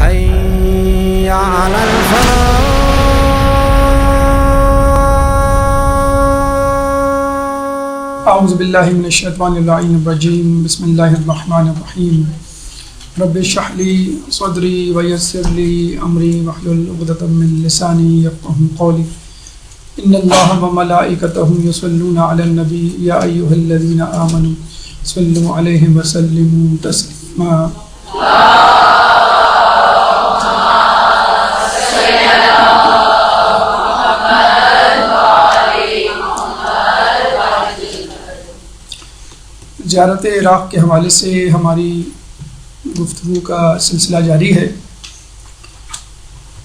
حي على الفلاح. اعوذ باللہ من الشیطان اللعین الرجیم. بسم اللہ الرحمن الرحیم. رب اشرح لی صدری ویسر لی امری واحلل عقدۃ من لسانی یفقهوا قولی. ان اللہ وملائکتہ یصلون علی النبی یا ایھا الذین آمنوا صلوا علیہ وسلموا تسلیما. زیارت عراق کے حوالے سے ہماری گفتگو کا سلسلہ جاری ہے.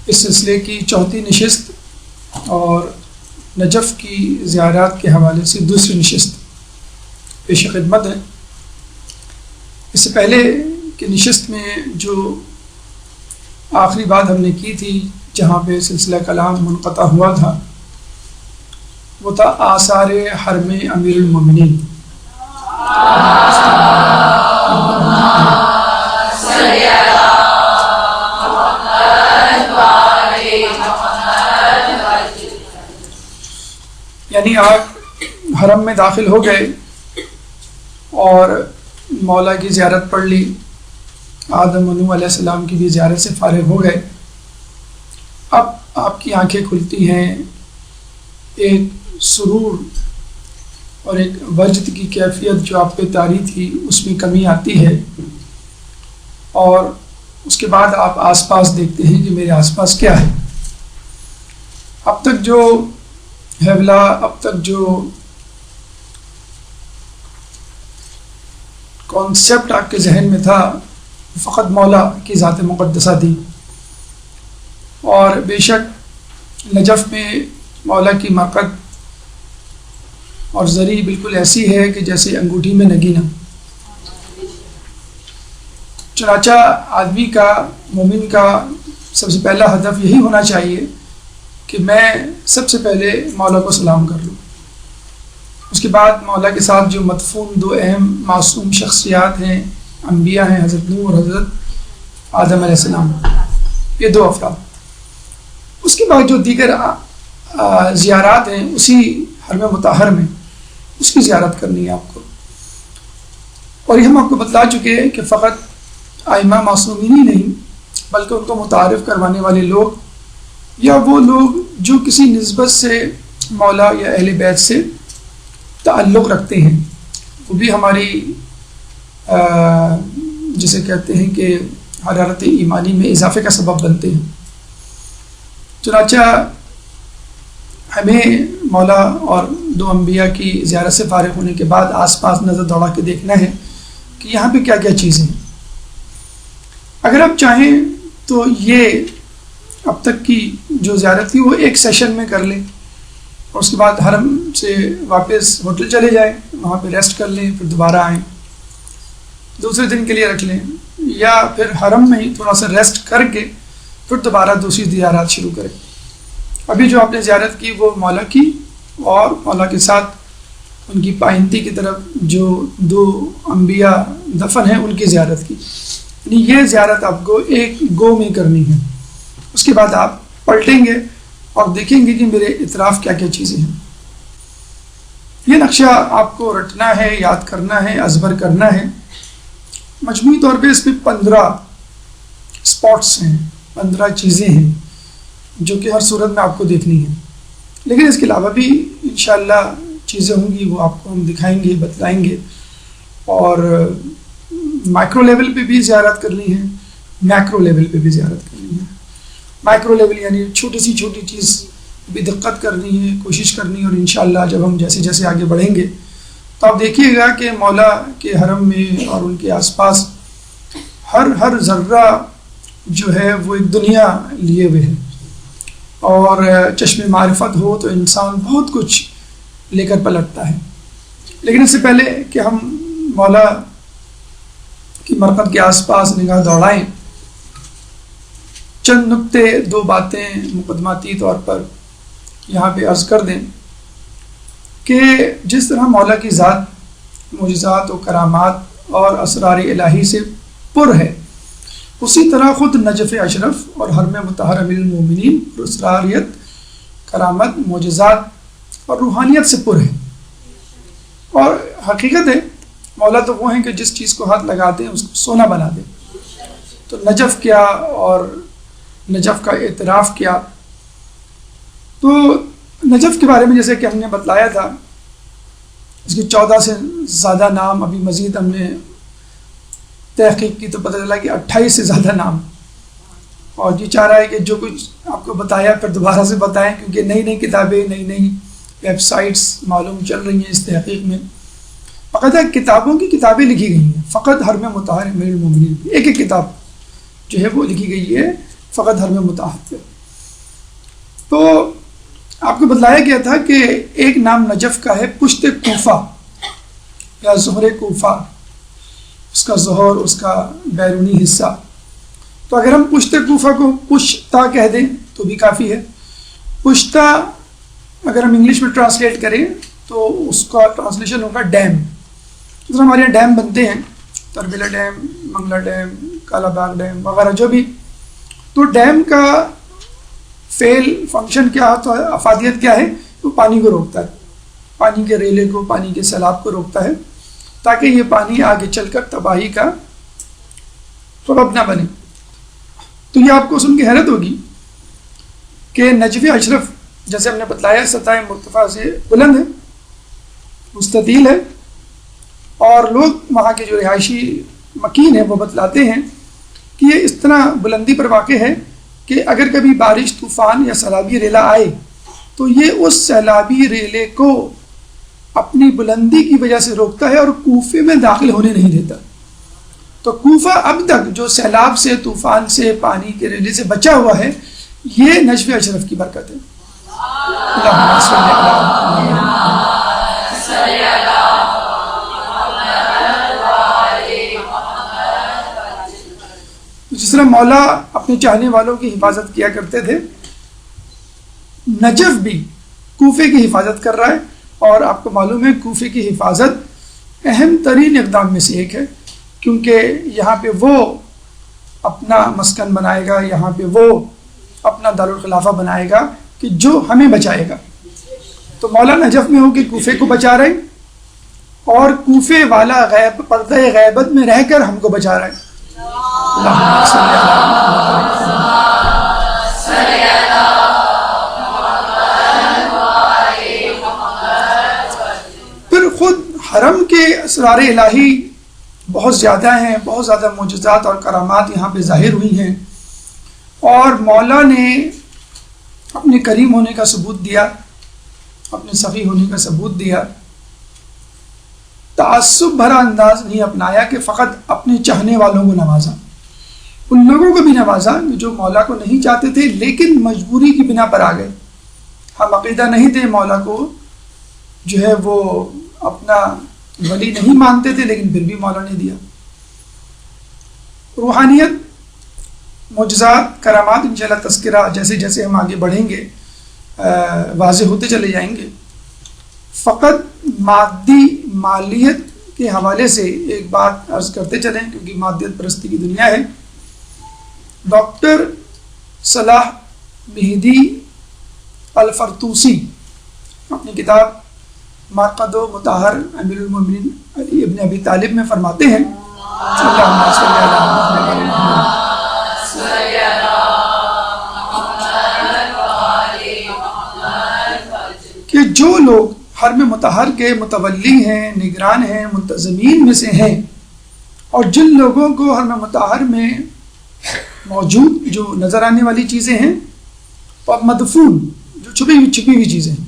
اس سلسلے کی چوتھی نشست اور نجف کی زیارات کے حوالے سے دوسری نشست پیش خدمت ہے. اس سے پہلے کہ نشست میں جو آخری بات ہم نے کی تھی جہاں پہ سلسلہ کلام منقطع ہوا تھا وہ تھا آثار حرم امیر المومنین. یعنی آپ حرم میں داخل ہو گئے اور مولا کی زیارت پڑھ لی، آدم و نوح علیہ السلام کی بھی زیارت سے فارغ ہو گئے. اب آپ کی آنکھیں کھلتی ہیں، ایک سرور اور ایک وجد کی کیفیت جو آپ پہ طاری تھی اس میں کمی آتی ہے، اور اس کے بعد آپ آس پاس دیکھتے ہیں کہ میرے آس پاس کیا ہے. اب تک جو حیبلا، اب تک جو کانسیپٹ آپ کے ذہن میں تھا فقط مولا کی ذات مقدسہ تھی، اور بے شک نجف میں مولا کی مقد اور زری بالکل ایسی ہے کہ جیسے انگوٹھی میں نگینہ. چنانچہ آدمی کا، مومن کا سب سے پہلا ہدف یہی ہونا چاہیے کہ میں سب سے پہلے مولا کو سلام کر لوں. اس کے بعد مولا کے ساتھ جو مدفون دو اہم معصوم شخصیات ہیں، انبیاء ہیں، حضرت نوح اور حضرت آدم علیہ السلام، یہ دو افراد. اس کے بعد جو دیگر زیارات ہیں اسی حرم مطہر میں اس کی زیارت کرنی ہے آپ کو. اور یہ ہم آپ کو بتلا چکے ہیں کہ فقط ائمہ معصومین ہی نہیں بلکہ ان کو متعارف کروانے والے لوگ یا وہ لوگ جو کسی نسبت سے مولا یا اہل بیت سے تعلق رکھتے ہیں وہ بھی ہماری جسے کہتے ہیں کہ حرارت ایمانی میں اضافے کا سبب بنتے ہیں. چنانچہ ہمیں مولا اور دو انبیاء کی زیارت سے فارغ ہونے کے بعد آس پاس نظر دوڑا کے دیکھنا ہے کہ یہاں پہ کیا کیا چیزیں ہیں. اگر آپ چاہیں تو یہ اب تک کی جو زیارت تھی وہ ایک سیشن میں کر لیں اور اس کے بعد حرم سے واپس ہوٹل چلے جائیں، وہاں پہ ریسٹ کر لیں، پھر دوبارہ آئیں، دوسرے دن کے لیے رکھ لیں، یا پھر حرم میں ہی تھوڑا سا ریسٹ کر کے پھر دوبارہ دوسری زیارات شروع کریں. ابھی جو آپ نے زیارت کی وہ مولا کی اور مولا کے ساتھ ان کی پائنتی کی طرف جو دو انبیاء دفن ہیں ان کی زیارت کی. یعنی یہ زیارت آپ کو ایک گو میں کرنی ہے. اس کے بعد آپ پلٹیں گے اور دیکھیں گے کہ میرے اطراف کیا کیا چیزیں ہیں. یہ نقشہ آپ کو رٹنا ہے، یاد کرنا ہے، ازبر کرنا ہے. مجموعی طور پہ اس میں 15 اسپاٹس ہیں، 15 چیزیں ہیں جو کہ ہر صورت میں آپ کو دیکھنی ہے. لیکن اس کے علاوہ بھی انشاءاللہ چیزیں ہوں گی، وہ آپ کو ہم دکھائیں گے، بتلائیں گے. اور مائکرو لیول پہ بھی زیارت کرنی ہے، میکرو لیول پہ بھی زیارت کرنی ہے. مائکرو لیول یعنی چھوٹی سی چھوٹی چیز بھی دقت کرنی ہے، کوشش کرنی ہے. اور انشاءاللہ جب ہم جیسے جیسے آگے بڑھیں گے تو آپ دیکھیے گا کہ مولا کے حرم میں اور ان کے آس پاس ہر ذرہ جو ہے وہ ایک دنیا لیے ہوئے ہے. اور چشم معرفت ہو تو انسان بہت کچھ لے کر پلٹتا ہے. لیکن اس سے پہلے کہ ہم مولا کی مرقد کے آس پاس نگاہ دوڑائیں، چند نقطے، دو باتیں مقدماتی طور پر یہاں پہ عرض کر دیں کہ جس طرح مولا کی ذات معجزات و کرامات اور اسرار الہی سے پر ہے، اسی طرح خود نجف اشرف اور حرم مطہر امیر المومنین اسراریت، کرامت، معجزات اور روحانیت سے پر ہے. اور حقیقت ہے مولا تو وہ ہیں کہ جس چیز کو ہاتھ لگا دیں اس کو سونا بنا دیں. تو نجف کیا اور نجف کا اعتراف کیا. تو نجف کے بارے میں جیسے کہ ہم نے بتلایا تھا، اس کے 14 سے زیادہ نام، ابھی مزید ہم نے تحقیق کی تو پتہ چلا کہ 28 سے زیادہ نام. اور یہ چاہ رہا ہے کہ جو کچھ آپ کو بتایا پھر دوبارہ سے بتائیں، کیونکہ نئی نئی کتابیں، نئی نئی ویب سائٹس معلوم چل رہی ہیں اس تحقیق میں. باقاعدہ کتابوں کی کتابیں لکھی گئی ہیں فقط حرم مطہر امیر المومنین پہ. ایک ایک کتاب جو ہے وہ لکھی گئی ہے فقط حرم مطہر پہ. تو آپ کو بتلایا گیا تھا کہ ایک نام نجف کا ہے پشت کوفہ یا ظہر کوفہ، اس کا ظہر، اس کا بیرونی حصہ. تو اگر ہم پشت کوفہ کو پشتا کہہ دیں تو بھی کافی ہے. پشتا اگر ہم انگلش میں ٹرانسلیٹ کریں تو اس کا ٹرانسلیشن ہوگا ڈیم. جس طرح ہمارے یہاں ڈیم بنتے ہیں، Tarbela dam, Mangla dam, Kala Bagh dam وغیرہ جو بھی. تو ڈیم کا فعل فنکشن کیا ہوتا ہے، افادیت کیا ہے؟ وہ پانی کو روکتا ہے، پانی کے ریلے کو، پانی کے سیلاب کو روکتا ہے تاکہ یہ پانی آگے چل کر تباہی کا سبب نہ بنے. تو یہ آپ کو سن کے حیرت ہوگی کہ نجف اشرف جیسے ہم نے بتلایا سطح مرتفع سے بلند ہے، مستطیل ہے، اور لوگ وہاں کے جو رہائشی مکین ہیں وہ بتلاتے ہیں کہ یہ اس طرح بلندی پر واقع ہے کہ اگر کبھی بارش، طوفان یا سیلابی ریلا آئے تو یہ اس سیلابی ریلے کو اپنی بلندی کی وجہ سے روکتا ہے اور کوفے میں داخل ہونے نہیں دیتا. تو کوفہ اب تک جو سیلاب سے، طوفان سے، پانی کے ریلے سے بچا ہوا ہے، یہ نجف اشرف کی برکت ہے. اللہم صلی علی جس طرح مولا اپنے چاہنے والوں کی حفاظت کیا کرتے تھے، نجف بھی کوفے کی حفاظت کر رہا ہے. اور آپ کو معلوم ہے کوفے کی حفاظت اہم ترین اقدام میں سے ایک ہے، کیونکہ یہاں پہ وہ اپنا مسکن بنائے گا، یہاں پہ وہ اپنا دارالخلافہ بنائے گا کہ جو ہمیں بچائے گا. تو مولا نجف میں ہو کہ کوفے کو بچا رہے اور کوفے والا غیب پردہ غیبت میں رہ کر ہم کو بچا رہا ہے. پھر خود حرم کے اسرار الہی بہت زیادہ ہیں، بہت زیادہ معجزات اور کرامات یہاں پہ ظاہر ہوئی ہیں، اور مولا نے اپنے کریم ہونے کا ثبوت دیا، اپنے سخی ہونے کا ثبوت دیا. تعصب بھرا انداز نہیں اپنایا کہ فقط اپنے چاہنے والوں کو نوازا، ان لوگوں کو بھی نوازا جو مولا کو نہیں چاہتے تھے لیکن مجبوری کی بنا پر آ گئے. ہم عقیدہ نہیں تھے مولا کو جو ہے وہ اپنا ولی نہیں مانتے تھے، لیکن پھر بھی مولا نے دیا. روحانیت، معجزات، کرامات انشاءاللہ تذکرہ جیسے جیسے ہم آگے بڑھیں گے واضح ہوتے چلے جائیں گے. فقط مادی مالیت کے حوالے سے ایک بات عرض کرتے چلیں کیونکہ مادیت پرستی کی دنیا ہے. ڈاکٹر صلاح مہدی الفرتوسی اپنی کتاب مارقد و مطہر امیر المومنین علی ابن ابی طالب میں فرماتے ہیں کہ جو لوگ حرم مطہر کے متولی ہیں، نگران ہیں، منتظمین میں سے ہیں، اور جن لوگوں کو حرم مطہر میں موجود جو نظر آنے والی چیزیں ہیں اور مدفون جو چھپی ہوئی چیزیں ہیں،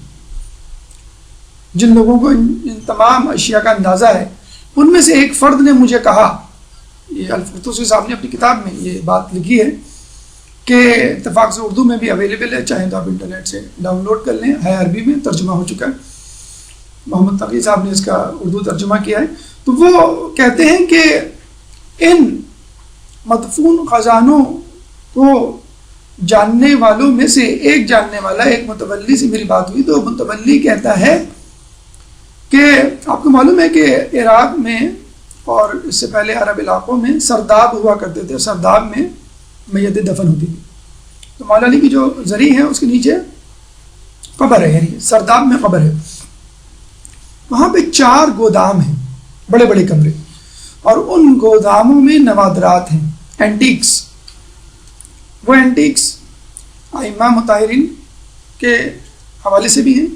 جن لوگوں کو ان تمام اشیاء کا اندازہ ہے، ان میں سے ایک فرد نے مجھے کہا، یہ الفرتوسی صاحب نے اپنی کتاب میں یہ بات لکھی ہے کہ اتفاق سے اردو میں بھی اویلیبل ہے، چاہیں تو آپ انٹرنیٹ سے ڈاؤن لوڈ کر لیں، ہے عربی میں ترجمہ ہو چکا ہے، محمد تقی صاحب نے اس کا اردو ترجمہ کیا ہے. تو وہ کہتے ہیں کہ ان مدفون خزانوں کو جاننے والوں میں سے ایک جاننے والا، ایک متولی سے میری بات ہوئی تو متولی کہتا ہے کہ آپ کو معلوم ہے کہ عراق میں اور اس سے پہلے عرب علاقوں میں سرداب ہوا کرتے تھے، سرداب میں میت دفن ہوتی تھی. تو مولا علی کی جو زری ہے اس کے نیچے قبر ہے، یعنی سرداب میں قبر ہے. وہاں پہ 4 گودام ہیں، بڑے بڑے کمرے، اور ان گوداموں میں نوادرات ہیں، اینٹیکس. وہ اینٹیکس ائمہ مطہرین کے حوالے سے بھی ہیں،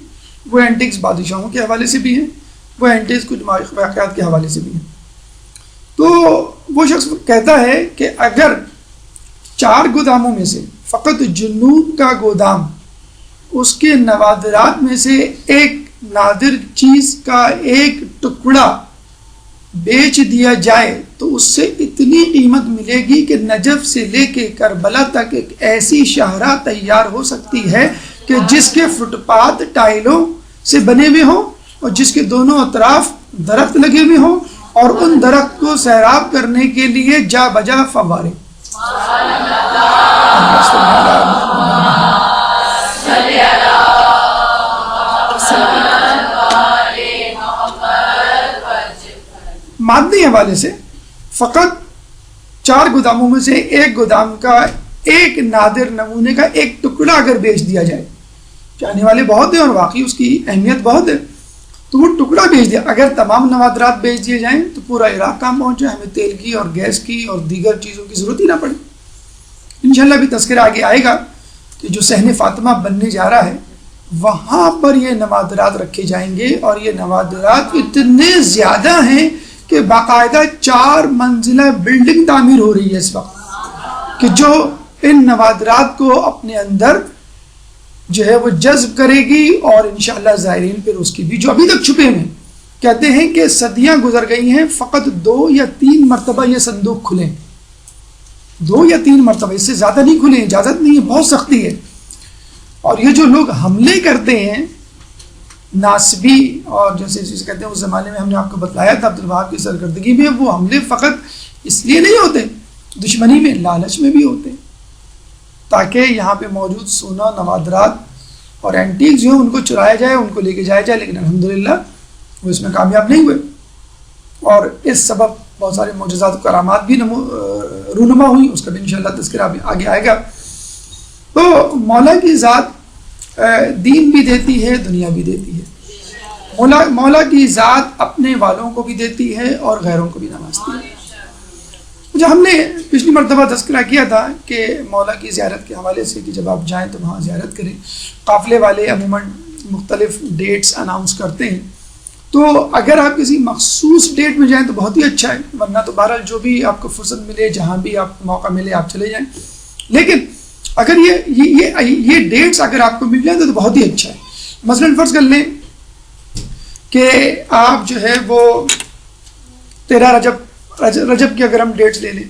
وہ اینٹیکس بادشاہوں کے حوالے سے بھی ہیں، وہ اینٹیکس کچھ واقعات کے حوالے سے بھی ہیں. تو وہ شخص کہتا ہے کہ اگر 4 گوداموں میں سے فقط جنوب کا گودام اس کے نوادرات میں سے ایک نادر چیز کا ایک ٹکڑا بیچ دیا جائے تو اس سے اتنی قیمت ملے گی کہ نجف سے لے کے کربلا تک ایک ایسی شاہراہ تیار ہو سکتی ہے کہ جس کے فٹ پاتھ ٹائلوں سے بنے ہوئے ہوں اور جس کے دونوں اطراف درخت لگے ہوئے ہوں اور ان درخت کو سیراب کرنے کے لیے جا بجا فوارے. مادی حوالے سے فقط 4 گوداموں میں سے ایک گودام کا ایک نادر نمونے کا ایک ٹکڑا اگر بیچ دیا جائے، چاہنے والے بہت ہیں اور واقعی اس کی اہمیت بہت ہے، تو وہ ٹکڑا بیچ دیا. اگر تمام نوادرات بیچ دیے جائیں تو پورا عراق کام پہنچ جائے، ہمیں تیل کی اور گیس کی اور دیگر چیزوں کی ضرورت ہی نہ پڑے. انشاءاللہ بھی تذکرہ آگے آئے گا کہ جو صحن فاطمہ بننے جا رہا ہے وہاں پر یہ نوادرات رکھے جائیں گے، اور یہ نوادرات اتنے زیادہ ہیں کہ باقاعدہ 4 منزلہ بلڈنگ تعمیر ہو رہی ہے اس وقت، کہ جو ان نوادرات کو اپنے اندر جو ہے وہ جذب کرے گی. اور انشاءاللہ زائرین پھر اس کی بھی جو ابھی تک چھپے ہیں، کہتے ہیں کہ صدیاں گزر گئی ہیں، فقط 2 یا 3 مرتبہ یہ صندوق کھلے، 2 یا 3 مرتبہ، اس سے زیادہ نہیں کھلے، اجازت نہیں ہے، بہت سختی ہے. اور یہ جو لوگ حملے کرتے ہیں ناسبی، اور جیسے کہتے ہیں اس زمانے میں ہم نے آپ کو بتلایا تھا عبدالوہاب کی سرکردگی میں، وہ حملے فقط اس لیے نہیں ہوتے، دشمنی میں، لالچ میں بھی ہوتے ہیں، تاکہ یہاں پہ موجود سونا، نوادرات اور اینٹیک جو ہیں ان کو چرایا جائے، ان کو لے کے جایا جائے. لیکن الحمدللہ وہ اس میں کامیاب نہیں ہوئے، اور اس سبب بہت سارے معجزات و کرامات بھی رونما ہوئی. اس کا بھی انشاءاللہ تذکرہ آگے آئے گا. تو مولا کی ذات دین بھی دیتی ہے، دنیا بھی دیتی ہے. مولا کی ذات اپنے والوں کو بھی دیتی ہے اور غیروں کو بھی نوازتی ہے. جو ہم نے پچھلی مرتبہ تذکرہ کیا تھا کہ مولا کی زیارت کے حوالے سے کہ جب آپ جائیں تو وہاں زیارت کریں. قافلے والے عموماً مختلف ڈیٹس اناؤنس کرتے ہیں، تو اگر آپ کسی مخصوص ڈیٹ میں جائیں تو بہت ہی اچھا ہے، ورنہ تو بہرحال جو بھی آپ کو فرصت ملے، جہاں بھی آپ کو موقع ملے آپ چلے جائیں. لیکن اگر یہ ڈیٹس اگر آپ کو مل جائیں تو بہت ہی اچھا ہے. مثلاً فرض کر لیں کہ آپ جو ہے وہ 13 رجب کی اگر ہم ڈیٹس لے لیں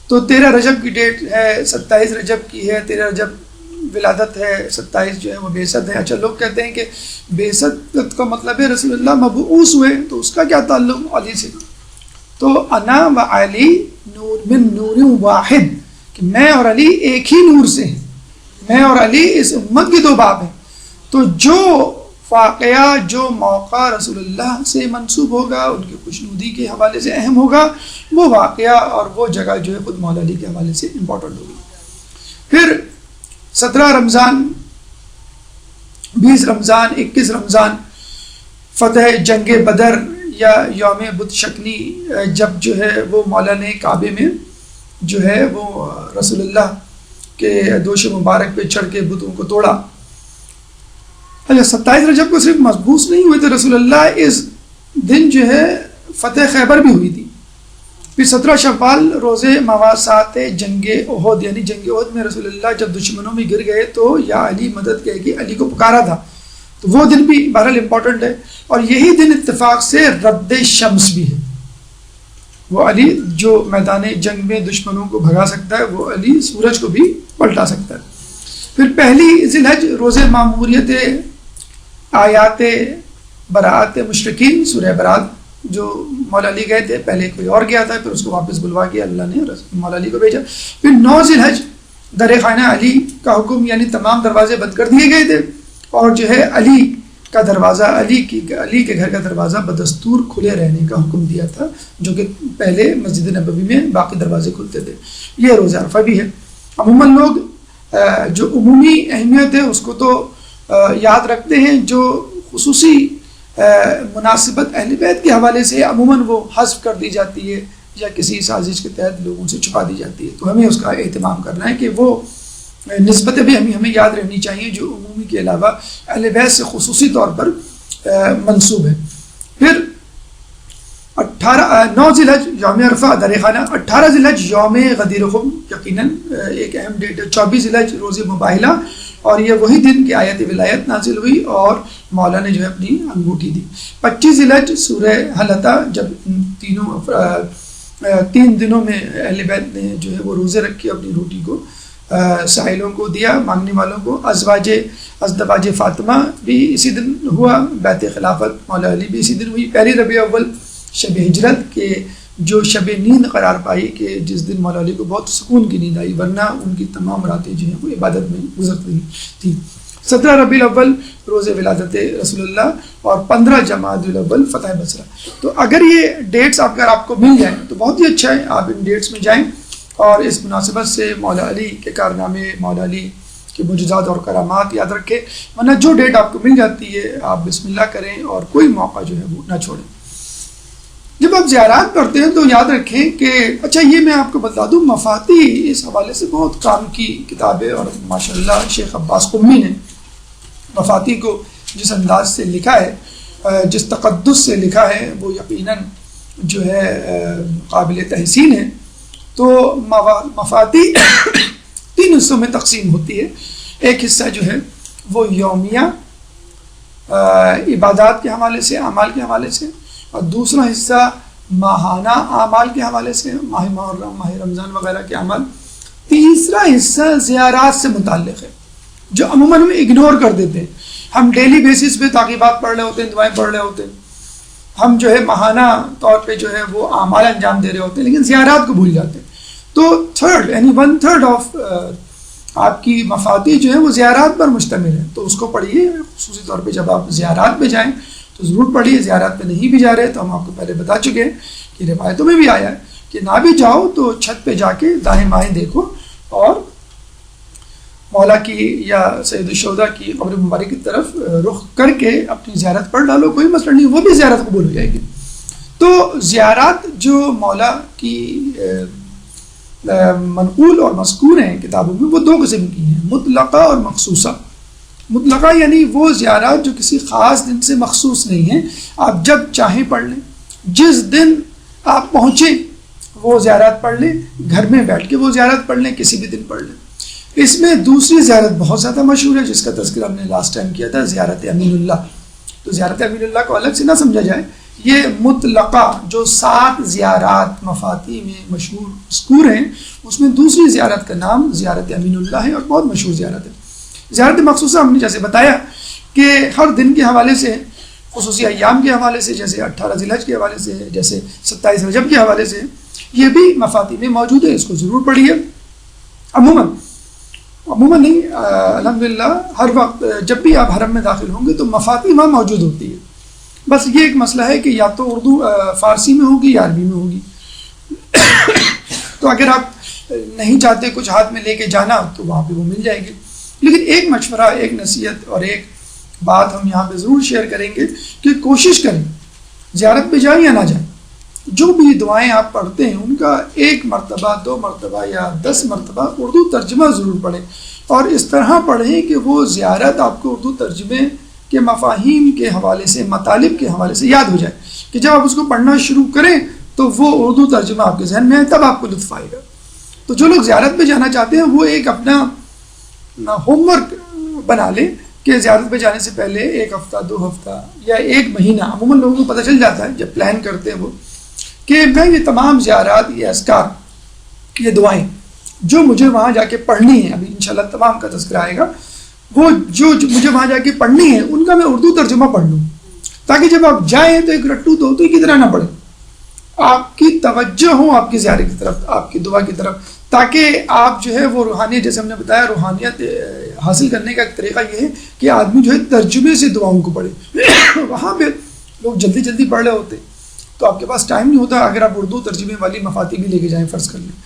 تو 13 رجب کی ڈیٹ ہے، 27 رجب کی ہے، 13 رجب ولادت ہے، 27 جو ہے وہ بعثت ہے. اچھا، لوگ کہتے ہیں کہ بعثت کا مطلب ہے رسول اللہ مبعوث ہوئے، تو اس کا کیا تعلق علی سے؟ تو انا و علی نور من نور واحد، کہ میں اور علی ایک ہی نور سے ہیں، میں اور علی اس امت کے 2 باپ ہیں. تو جو واقعہ، جو موقع رسول اللہ سے منسوب ہوگا، ان کی خوشنودی کے حوالے سے اہم ہوگا، وہ واقعہ اور وہ جگہ جو ہے خود مولا علی کے حوالے سے امپورٹنٹ ہوگی. پھر 17 رمضان، 20 رمضان، 21 رمضان، فتح جنگ بدر یا یوم بت شکنی، جب جو ہے وہ مولا نے کعبے میں جو ہے وہ رسول اللہ کے دوش مبارک پہ چڑھ کے بتوں کو توڑا. اچھا، 27 رجب کو صرف مبعوث نہیں ہوئے تھے رسول اللہ، اس دن جو ہے فتح خیبر بھی ہوئی تھی. پھر 17 شوال روز مواسات جنگ احد، یعنی جنگ احد میں رسول اللہ جب دشمنوں میں گر گئے تو یا علی مدد کہہ کے علی کو پکارا تھا، تو وہ دن بھی بہرحال امپورٹنٹ ہے. اور یہی دن اتفاق سے رد شمس بھی ہے. وہ علی جو میدان جنگ میں دشمنوں کو بھگا سکتا ہے، وہ علی سورج کو بھی پلٹا سکتا ہے. پھر پہلی ذی الحج روز معموریت آیات براءت مشرکین، سورہ براءت جو مولا علی گئے تھے، پہلے کوئی اور گیا تھا، پھر اس کو واپس بلوا کے اللہ نے مولا علی کو بھیجا. پھر 9 ذی الحج در خانہ علی کا حکم، یعنی تمام دروازے بند کر دیے گئے تھے، اور جو ہے علی کا دروازہ علی کے گھر کا دروازہ بدستور کھلے رہنے کا حکم دیا تھا، جو کہ پہلے مسجد نبوی میں باقی دروازے کھلتے تھے۔ یہ روز عرفہ بھی ہے۔ عموماً لوگ جو عمومی اہمیت ہے اس کو تو یاد رکھتے ہیں، جو خصوصی مناسبت اہل بیت کے حوالے سے عموماً وہ حذف کر دی جاتی ہے یا کسی سازش کے تحت لوگوں سے چھپا دی جاتی ہے، تو ہمیں اس کا اہتمام کرنا ہے کہ وہ نسبتیں بھی ہمیں یاد رہنی چاہیے جو عمومی کے علاوہ اہل بیت سے خصوصی طور پر منسوب ہے۔ پھر 9 ذی الحج یوم عرفہ در خانہ، 18 ذی الحج یوم غدیر خم، یقیناً ایک اہم ڈیٹ ہے۔ 24 ذی الحج روز مباہلہ، اور یہ وہی دن کہ آیت ولایت نازل ہوئی اور مولا نے جو ہے اپنی انگوٹھی دی۔ 25 ذی الحج سورہ حل اتی، جب تین دنوں میں اہل بیت نے جو ہے وہ روزے رکھے، اپنی روٹی کو سائلوں کو دیا، مانگنے والوں کو۔ ازدواج فاطمہ بھی اسی دن ہوا، بیت خلافت مولا علی بھی اسی دن ہوئی۔ پہلی ربیع اول شب ہجرت کے جو شب نیند قرار پائی کہ جس دن مولا علی کو بہت سکون کی نیند آئی، ورنہ ان کی تمام راتیں جو ہیں وہ عبادت میں گزرتی تھیں۔ 17 ربیع الاول روز ولادت رسول اللہ، اور 15 جمادی الاول فتح بصرہ۔ تو اگر یہ ڈیٹس اگر آپ کو مل جائیں تو بہت ہی اچھا ہے، آپ ان ڈیٹس میں جائیں اور اس مناسبت سے مولا علی کے کارنامے، مولا علی کے معجزات اور کرامات یاد رکھیں، ورنہ جو ڈیٹ آپ کو مل جاتی ہے آپ بسم اللہ کریں اور کوئی موقع جو ہے وہ نہ چھوڑیں۔ جب آپ زیارات پڑھتے ہیں تو یاد رکھیں کہ اچھا یہ میں آپ کو بتا دوں، مفاتیح اس حوالے سے بہت کام کی کتاب ہے، اور ماشاءاللہ شیخ عباس قمی نے مفاتیح کو جس انداز سے لکھا ہے، جس تقدس سے لکھا ہے، وہ یقیناً جو ہے قابل تحسین ہے۔ تو مفاتیح 3 حصوں میں تقسیم ہوتی ہے۔ ایک حصہ جو ہے وہ یومیہ عبادات کے حوالے سے، اعمال کے حوالے سے، اور دوسرا حصہ ماہانہ اعمال کے حوالے سے، ماہ محرم، ماہ رمضان وغیرہ کے اعمال۔ تیسرا حصہ زیارات سے متعلق ہے، جو عموماً ہم اگنور کر دیتے ہیں۔ ہم ڈیلی بیسس پہ تعقیبات پڑھ رہے ہوتے ہیں، دعائیں پڑھ رہے ہوتے ہیں، ہم جو ہے ماہانہ طور پہ جو ہے وہ اعمال انجام دے رہے ہوتے ہیں، لیکن زیارات کو بھول جاتے ہیں۔ تو 1/3 آف آپ کی مفاتیح جو ہے وہ زیارات پر مشتمل ہے، تو اس کو پڑھیے خصوصی طور پہ جب آپ زیارات پہ جائیں تو ضرور پڑھیے۔ زیارات پہ نہیں بھی جا رہے تو ہم آپ کو پہلے بتا چکے ہیں کہ روایتوں میں بھی آیا ہے کہ نہ بھی جاؤ تو چھت پہ جا کے دائیں بائیں دیکھو اور مولا کی یا سید الشہداء کی قبر مبارک کی طرف رخ کر کے اپنی زیارت پڑھ ڈالو، کوئی مسئلہ نہیں، وہ بھی زیارت قبول ہو جائے گی۔ تو زیارات جو مولا کی منقول اور مذکور ہیں کتابوں میں، وہ 2 قسم کی ہیں، مطلقہ اور مخصوصہ۔ مطلقہ یعنی وہ زیارات جو کسی خاص دن سے مخصوص نہیں ہیں، آپ جب چاہیں پڑھ لیں، جس دن آپ پہنچیں وہ زیارت پڑھ لیں، گھر میں بیٹھ کے وہ زیارت پڑھ لیں، کسی بھی دن پڑھ لیں۔ اس میں دوسری زیارت بہت زیادہ مشہور ہے، جس کا تذکرہ ہم نے لاسٹ ٹائم کیا تھا، زیارت امین اللہ۔ تو زیارت امین اللہ کو الگ سے نہ سمجھا جائے، یہ مطلقہ جو 7 زیارات مفاتیح میں مذکور ہیں، اس میں دوسری زیارت کا نام زیارت امین اللہ ہے، اور بہت مشہور زیارت ہے۔ زیارت مخصوصہ ہم نے جیسے بتایا کہ ہر دن کے حوالے سے، خصوصی ایام کے حوالے سے، جیسے 18 ذی الحج کے حوالے سے، جیسے 27 رجب کے حوالے سے، یہ بھی مفاتیح میں موجود ہے، اس کو ضرور پڑھیے۔ عموماً نہیں، الحمدللہ ہر وقت جب بھی آپ حرم میں داخل ہوں گے تو مفاتیح وہاں موجود ہوتی ہے، بس یہ ایک مسئلہ ہے کہ یا تو اردو فارسی میں ہوگی یا عربی میں ہوگی۔ تو اگر آپ نہیں چاہتے کچھ ہاتھ میں لے کے جانا تو وہاں پہ وہ مل جائے گی۔ لیکن ایک مشورہ، ایک نصیحت اور ایک بات ہم یہاں پہ ضرور شیئر کریں گے کہ کوشش کریں زیارت پہ جائیں یا نہ جائیں، جو بھی دعائیں آپ پڑھتے ہیں ان کا 1 مرتبہ 2 مرتبہ یا 10 مرتبہ اردو ترجمہ ضرور پڑھیں، اور اس طرح پڑھیں کہ وہ زیارت آپ کو اردو ترجمے کے مفاہیم کے حوالے سے، مطالب کے حوالے سے یاد ہو جائے، کہ جب آپ اس کو پڑھنا شروع کریں تو وہ اردو ترجمہ آپ کے ذہن میں ہے، تب آپ کو لطف آئے گا۔ تو جو لوگ زیارت پہ جانا چاہتے ہیں وہ ایک اپنا ہوم ورک بنا لیں کہ زیارت پہ جانے سے پہلے 1 ہفتہ 2 ہفتہ یا 1 مہینہ، عموماً لوگوں کو پتہ چل جاتا ہے جب پلان کرتے ہیں وہ، کہ میں یہ تمام زیارات، یہ اذکار، یہ دعائیں جو مجھے وہاں جا کے پڑھنی ہیں، ابھی انشاءاللہ تمام کا تذکرہ آئے گا، وہ جو مجھے وہاں جا کے پڑھنی ہے ان کا میں اردو ترجمہ پڑھ لوں، تاکہ جب آپ جائیں تو ایک رٹو توتی کی طرح نہ پڑھیں، آپ کی توجہ ہو آپ کی زیارت کی طرف، آپ کی دعا کی طرف، تاکہ آپ جو ہے وہ روحانیت، جیسے ہم نے بتایا روحانیت حاصل کرنے کا ایک طریقہ یہ ہے کہ آدمی جو ہے ترجمے سے دعاؤں کو پڑھے. وہاں پہ لوگ جلدی جلدی پڑھ رہے ہوتے تو آپ کے پاس ٹائم نہیں ہوتا. اگر آپ اردو ترجمے والی مفاتیح بھی لے کے جائیں فرض کر لیں،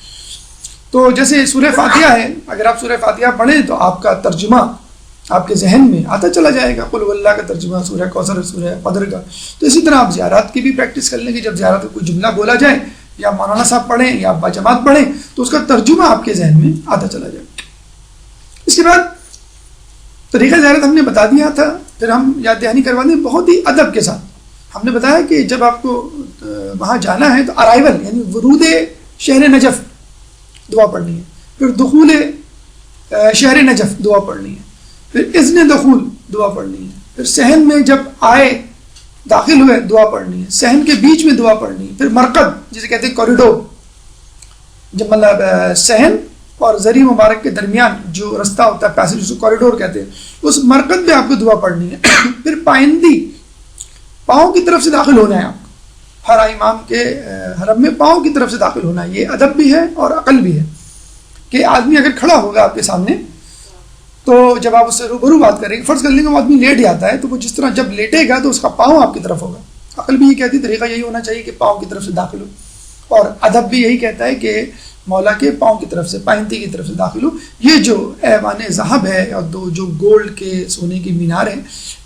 تو جیسے سورہ فاتحہ ہے، اگر آپ سورہ فاتحہ پڑھیں تو آپ کا ترجمہ آپ کے ذہن میں آتا چلا جائے گا. قل هو اللہ کا ترجمہ، سورہ کوثر، سورہ قدر کا. تو اسی طرح آپ زیارات کی بھی پریکٹس کر لیں کہ جب زیارت کا کوئی جملہ بولا جائے یا مولانا صاحب پڑھیں یا با جماعت پڑھیں تو اس کا ترجمہ آپ کے ذہن میں آتا چلا جائے. اس کے بعد طریقہ زیارت ہم نے بتا دیا تھا، پھر ہم یاد دہانی کروا دیں بہت ہی ادب کے ساتھ. ہم نے بتایا کہ جب آپ کو وہاں جانا ہے تو ارائیول یعنی ورود شہر نجف دعا پڑھنی ہے، پھر دخول شہر نجف دعا پڑھنی ہے، پھر اذن دخول دعا پڑھنی ہے، پھر صحن میں جب آئے داخل ہوئے دعا پڑھنی ہے، صحن کے بیچ میں دعا پڑھنی ہے، پھر مرقد جسے کہتے ہیں کوریڈور، جب مطلب صحن اور زری مبارک کے درمیان جو رستہ ہوتا ہے پیسج جسے کوریڈور کہتے ہیں، اس مرقد پہ آپ کو دعا پڑھنی ہے. پھر پائندی پاؤں کی طرف سے داخل ہونا ہے آپ کو، ہر امام کے حرم میں پاؤں کی طرف سے داخل ہونا ہے. یہ ادب بھی ہے اور عقل بھی ہے کہ آدمی اگر کھڑا ہوگا آپ کے سامنے تو جب آپ اس سے روبرو بات کریں گے، فرض کر لیں گے وہ آدمی لیٹ جاتا ہے تو وہ جس طرح جب لیٹے گا تو اس کا پاؤں آپ کی طرف ہوگا. عقل بھی یہ کہتی ہے طریقہ یہی ہونا چاہیے کہ پاؤں کی طرف سے داخل ہو، اور ادب بھی یہی کہتا ہے کہ مولا کے پاؤں کی طرف سے، پائنتی کی طرف سے داخل ہو. یہ جو ایوان ذہب ہے اور دو جو گولڈ کے سونے کی مینار ہیں،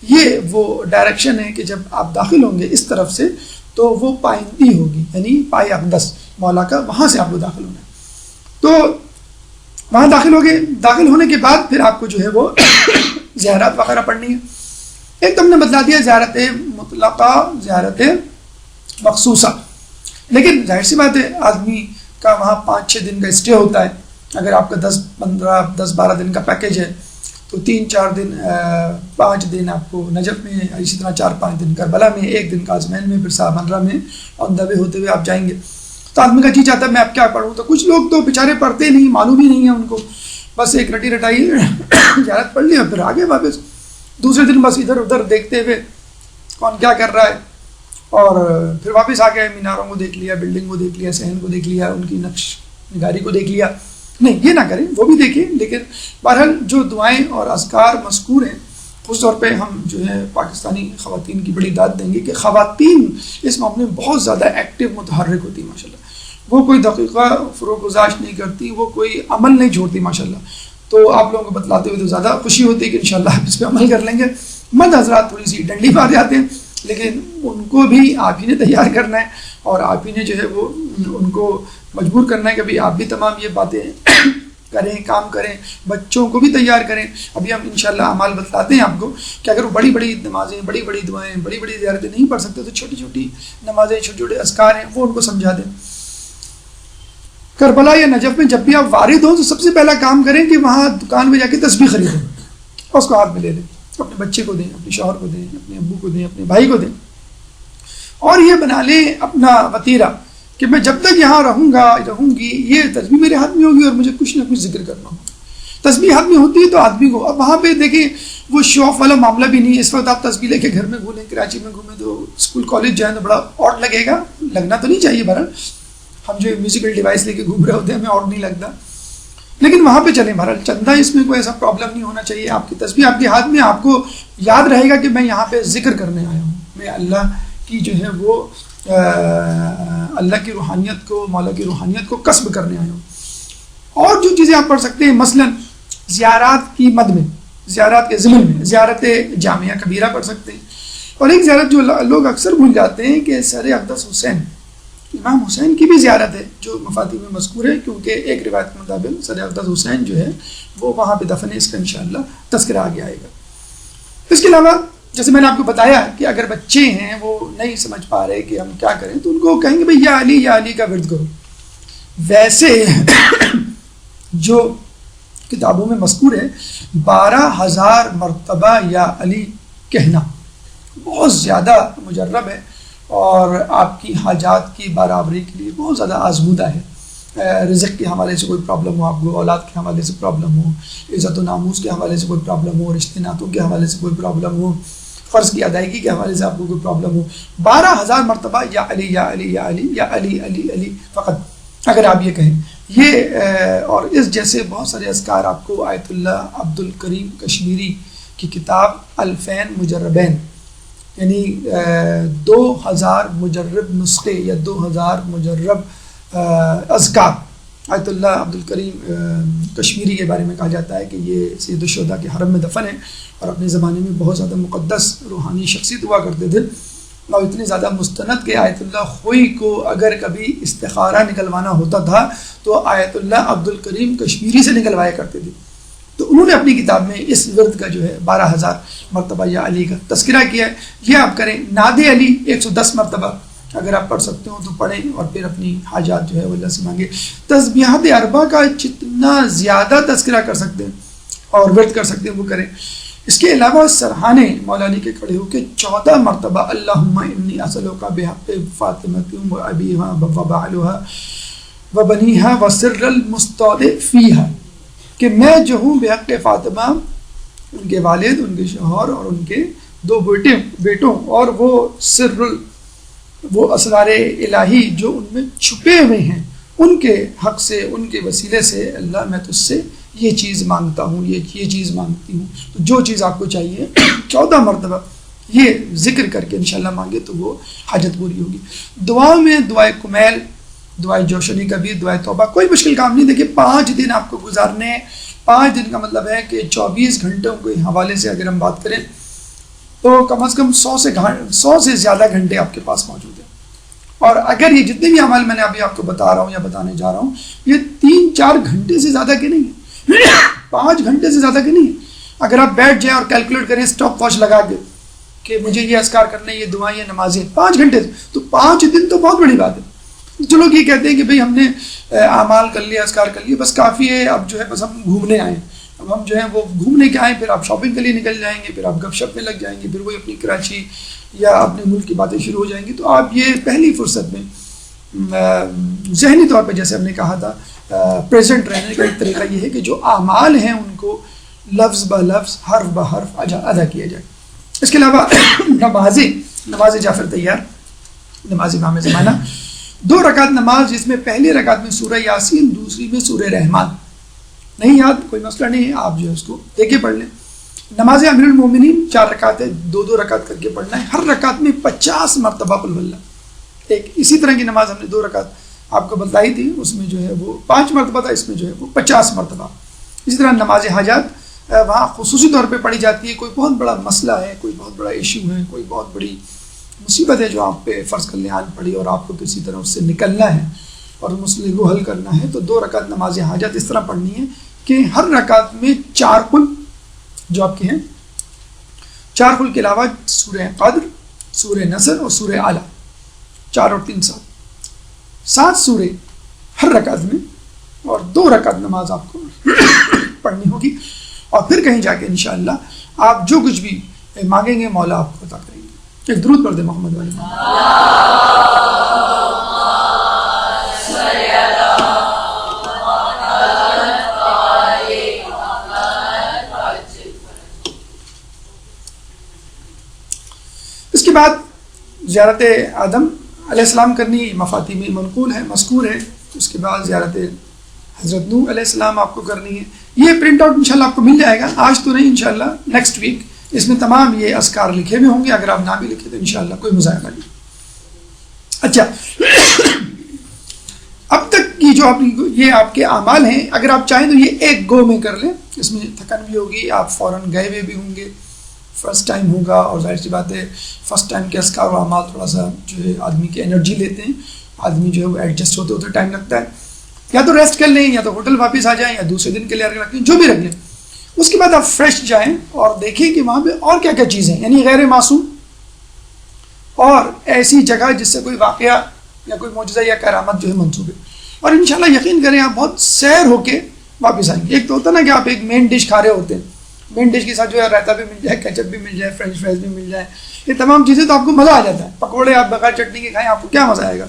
یہ وہ ڈائریکشن ہے کہ جب آپ داخل ہوں گے اس طرف سے تو وہ پائنتی ہوگی، یعنی پائے اقدس مولا کا، وہاں سے آپ کو داخل ہونا ہے. تو وہاں داخل ہو گئے، داخل ہونے کے بعد پھر آپ کو جو ہے وہ زیارات وغیرہ پڑھنی ہے. ایک تو ہم نے بتلا دیا زیارت مطلقہ، زیارت مخصوصہ، لیکن ظاہر سی بات ہے آدمی کا وہاں 5-6 دن کا اسٹے ہوتا ہے. اگر آپ کا 10-12 دن کا پیکیج ہے تو 3-4 دن 5 دن آپ کو نجف میں، اسی طرح 4-5 دن کربلا میں، 1 دن کاظمین میں، پھر صحابہ میں آن دا وے ہوتے ہوئے آپ جائیں گے. تو آدمی کا جی چاہتا ہے میں اب کیا پڑھوں. تو کچھ لوگ تو بیچارے پڑھتے نہیں، معلوم ہی نہیں ہے ان کو، بس ایک رٹی رٹائی زیارت پڑھ لیا پھر آگے واپس. دوسرے دن بس ادھر ادھر دیکھتے ہوئے کون کیا کر رہا ہے، اور پھر واپس آ گئے، میناروں کو دیکھ لیا، بلڈنگ کو دیکھ لیا، صحن کو دیکھ لیا، ان کی نقش نگاری کو دیکھ لیا. نہیں، یہ نہ کریں، وہ بھی دیکھیں، لیکن بہرحال جو دعائیں اور اذکار مذکور ہیں اس طور پہ ہم جو ہے پاکستانی خواتین کی بڑی داد دیں گے کہ خواتین اس معاملے میں بہت زیادہ ایکٹیو متحرک ہوتی ہیں ماشاء اللہ. وہ کوئی دقیقہ فروغ گزاشت نہیں کرتی، وہ کوئی عمل نہیں چھوڑتی ماشاء اللہ. تو آپ لوگوں کو بتلاتے ہوئے تو زیادہ خوشی ہوتی ہے کہ انشاءاللہ آپ اس پہ عمل کر لیں گے. مرد حضرات تھوڑی سی ڈنڈی پا جاتے ہیں، لیکن ان کو بھی آپ ہی نے تیار کرنا ہے اور آپ ہی نے جو ہے وہ ان کو مجبور کرنا ہے کہ بھائی آپ بھی تمام یہ باتیں کریں، کام کریں، بچوں کو بھی تیار کریں. ابھی ہم انشاءاللہ اعمال بتلاتے ہیں آپ کو کہ اگر وہ بڑی بڑی نمازیں، بڑی بڑی دعائیں، بڑی بڑی زیارتیں نہیں پڑھ سکتے تو چھوٹی چھوٹی نمازیں، چھوٹے چھوٹے اذکار ہیں وہ ان کو سمجھا دیں. کربلا یا نجف میں جب بھی آپ وارد ہوں تو سب سے پہلا کام کریں کہ وہاں دکان پہ جا کے تسبیح خریدیں اور اس کو ہاتھ میں لے لیں، اپنے بچے کو دیں، اپنے شوہر کو دیں، اپنے ابو کو دیں، اپنے بھائی کو دیں، اور یہ بنا لیں اپنا وتیرہ کہ میں جب تک یہاں رہوں گی یہ تسبیح میرے ہاتھ میں ہوگی اور مجھے کچھ نہ کچھ ذکر کرنا ہوگا. تسبیح ہاتھ میں ہوتی ہے تو آدمی کو، اب وہاں پہ دیکھیں وہ شو آف والا معاملہ بھی نہیں ہے. اس وقت آپ تسبیح لے کے گھر میں گھومیں، کراچی میں گھومیں تو اسکول کالج جائیں تو بڑا آڈ لگے گا، لگنا تو نہیں چاہیے. بہرحال ہم جو میوزیکل ڈیوائس لے کے گھوم رہے ہوتے ہیں ہمیں آڈ نہیں لگتا، لیکن وہاں پہ چلیں بہرحال چندہ، اس میں کوئی ایسا پرابلم نہیں ہونا چاہیے. آپ کی تسبیح آپ کے ہاتھ میں، آپ کو یاد رہے گا کہ میں یہاں پہ ذکر کرنے آیا ہوں، میں اللہ کی جو ہے وہ اللہ کی روحانیت کو، مولا کی روحانیت کو کسب کرنے آیا ہوں. اور جو چیزیں آپ پڑھ سکتے ہیں مثلا زیارات کی مد میں، زیارات کے ضمن میں زیارت جامعہ کبیرہ پڑھ سکتے ہیں. اور ایک زیارت جو لوگ اکثر بھول جاتے ہیں کہ سر اقدس حسین، امام حسین کی بھی زیارت ہے جو مفاتیح میں مذکور ہے، کیونکہ ایک روایت کے مطابق سر اقدس حسین جو ہے وہ وہاں پہ دفن ہے. اس کا انشاءاللہ تذکرہ آگے آئے گا. اس کے علاوہ جیسے میں نے آپ کو بتایا کہ اگر بچے ہیں وہ نہیں سمجھ پا رہے کہ ہم کیا کریں تو ان کو کہیں گے بھائی یا علی کا ورد کرو. ویسے جو کتابوں میں مذکور ہے 12,000 مرتبہ یا علی کہنا بہت زیادہ مجرب ہے اور آپ کی حاجات کی برابری کے لیے بہت زیادہ آزمودہ ہے. رزق کے حوالے سے کوئی پرابلم ہو، آپ کو اولاد کے حوالے سے پرابلم ہو، عزت و ناموس کے حوالے سے کوئی پرابلم ہو، رشتے ناتوں کے حوالے سے کوئی پرابلم ہو، فرض کی ادائیگی کے حوالے سے آپ کو کوئی پرابلم ہو، 12,000 مرتبہ یا علی یا علی یا علی یا علی علی علی فقط اگر آپ یہ کہیں یہ اور اس جیسے بہت سارے اذکار آپ کو آیت اللہ عبد الکریم کشمیری کی کتاب الفین مجربین، یعنی 2000 مجرب نسخے یا 2000 مجرب اذکار، آیت اللہ عبد الکریم کشمیری کے بارے میں کہا جاتا ہے کہ یہ سید الشہداء کے حرم میں دفن ہے اور اپنے زمانے میں بہت زیادہ مقدس روحانی شخصیت ہوا کرتے تھے، اور اتنے زیادہ مستند کہ آیت اللہ خوئی کو اگر کبھی استخارہ نکلوانا ہوتا تھا تو آیت اللہ عبد الکریم کشمیری سے نکلوایا کرتے تھے. تو انہوں نے اپنی کتاب میں اس ورد کا جو ہے 12,000 مرتبہ یا علی کا تذکرہ کیا ہے. یہ آپ کریں. ناد علی 110 مرتبہ اگر آپ پڑھ سکتے ہو تو پڑھیں اور پھر اپنی حاجات جو ہے وہ اللہ سے مانگے. تسبیحات اربع کا جتنا زیادہ تذکرہ کر سکتے ہیں اور ورد کر سکتے ہیں وہ کریں. اس کے علاوہ سرحانے مولا علی کے کھڑے ہو کے 14 مرتبہ اللہم انی اسألک بحق فاطمۃ و ابیہا و بعلہا و بنیہا و سر المستودع فیہا، کہ میں جو ہوں بحق فاطمہ، ان کے والد، ان کے شوہر اور ان کے 2 بیٹوں اور وہ اسرار الہی جو ان میں چھپے ہوئے ہیں، ان کے حق سے، ان کے وسیلے سے اللہ میں تجھ سے یہ چیز مانگتا ہوں، یہ چیز مانگتی ہوں. تو جو چیز آپ کو چاہیے 14 مرتبہ یہ ذکر کر کے انشاءاللہ مانگے تو وہ حاجت پوری ہوگی. دعا میں دعائے کمیل، دعائے جوشنی کبیر، دعائے توبہ، کوئی مشکل کام نہیں. دیکھیے 5 دن آپ کو گزارنے، 5 دن کا مطلب ہے کہ 24 گھنٹوں کے حوالے سے اگر ہم بات کریں تو کم از کم 100 سے زیادہ گھنٹے آپ کے پاس موجود ہیں. اور اگر یہ جتنے بھی اعمال میں نے ابھی آپ کو بتا رہا ہوں یا بتانے جا رہا ہوں یہ 3-4 گھنٹے سے زیادہ کے نہیں ہیں، 5 گھنٹے سے زیادہ کے نہیں ہیں. اگر آپ بیٹھ جائیں اور کیلکولیٹ کریں اسٹاپ واچ لگا کے کہ مجھے یہ اذکار کرنے، یہ دعائیں، یہ نمازیں 5 گھنٹے سے، تو 5 دن تو بہت بڑی بات ہے. جو لوگ یہ کہتے ہیں کہ بھئی ہم نے اعمال کر لیے، اذکار کر لیے، بس کافی ہے، اب جو ہے بس ہم گھومنے آئے، اب ہم جو ہیں وہ گھومنے کے آئیں، پھر آپ شاپنگ کے لیے نکل جائیں گے، پھر آپ گپ شپ میں لگ جائیں گے، پھر وہی اپنی کراچی یا اپنے ملک کی باتیں شروع ہو جائیں گی. تو آپ یہ پہلی فرصت میں ذہنی طور پہ جیسے ہم نے کہا تھا پریزنٹ رہنے کا ایک طریقہ یہ ہے کہ جو اعمال ہیں ان کو لفظ بہ لفظ، حرف بہ حرف ادا کیا جائے. اس کے علاوہ نماز جعفر طیار، نماز امام زمانہ، 2 رکعت نماز جس میں پہلی رکعت میں سورہ یاسین، دوسری میں سورہ رحمان. نہیں یاد کوئی مسئلہ نہیں ہے، آپ جو ہے اس کو دیکھ کے پڑھ لیں. نماز امیر المومنین 4 رکعت ہے، 2 رکعت کر کے پڑھنا ہے. ہر رکعت میں 50 مرتبہ قل اللہ. ایک اسی طرح کی نماز ہم نے 2 رکعت آپ کو بتلائی تھی، اس میں جو ہے وہ 5 مرتبہ تھا، اس میں جو ہے وہ 50 مرتبہ. اسی طرح نماز حاجات وہاں خصوصی طور پہ پڑھی جاتی ہے. کوئی بہت بڑا مسئلہ ہے، کوئی بہت بڑا ایشو ہے، کوئی بہت بڑی مصیبت ہے جو آپ پہ فرض کر لیں آن پڑی اور آپ کو کسی طرح اس سے نکلنا ہے اور مسئلے کو حل کرنا ہے، تو 2 رکعت نماز حاجات اس طرح پڑھنی ہے کہ ہر رکعت میں 4 قل جو آپ کے ہیں، 4 قل کے علاوہ سورہ قدر، سورہ نصر اور سورہ اعلیٰ، 4 اور 3 7 سورے ہر رکعت میں، اور 2 رکعت نماز آپ کو پڑھنی ہوگی. اور پھر کہیں جا کے انشاءاللہ آپ جو کچھ بھی مانگیں گے مولا آپ کو عطا کریں گے. ایک درود پڑھ دیں محمد علیہ. اس کے بعد زیارت آدم علیہ السلام کرنی مفاتی میں منقول ہے، مذکور ہے. اس کے بعد زیارت حضرت نوح علیہ السلام آپ کو کرنی ہے. یہ پرنٹ آؤٹ انشاءاللہ آپ کو مل جائے گا، آج تو نہیں، انشاءاللہ نیکسٹ ویک. اس میں تمام یہ اذکار لکھے ہوئے ہوں گے، اگر آپ نہ بھی لکھے تو انشاءاللہ کوئی مذائقہ نہیں. اچھا اب تک کی جو آپ یہ آپ کے اعمال ہیں، اگر آپ چاہیں تو یہ ایک گو میں کر لیں. اس میں تھکن بھی ہوگی، آپ فوراً گئے ہوئے بھی ہوں گے، فرسٹ ٹائم ہوگا، اور ظاہر سی بات ہے فرسٹ ٹائم کے اذکار و اعمال تھوڑا سا جو ہے آدمی کی انرجی لیتے ہیں، آدمی جو ہے وہ ایڈجسٹ ہوتے ہوتے ٹائم لگتا ہے. یا تو ریسٹ کر لیں، یا تو ہوٹل واپس آ جائیں، یا دوسرے دن کے لیے رکھ لیں، جو بھی رکھ لیں. اس کے بعد آپ فریش جائیں اور دیکھیں کہ وہاں پہ اور کیا کیا چیزیں ہیں، یعنی غیر معصوم اور ایسی جگہ جس سے کوئی واقعہ یا کوئی معجزہ یا کرامت جو ہے منسوب ہے. اور انشاءاللہ یقین کریں آپ بہت سیر ہو کے واپس آئیں گے. ایک تو ہوتا ہے نا کہ آپ ایک مین ڈش کھا رہے ہوتے ہیں، مین ڈش کے ساتھ جو ہے رائتا بھی مل جائے، کیچپ بھی مل جائے، فرینچ فرائز بھی مل جائے، یہ تمام چیزیں تو آپ کو مزہ آ جاتا ہے. پکوڑے آپ بغیر چٹنی کے کھائیں، آپ کو کیا مزہ آئے گا.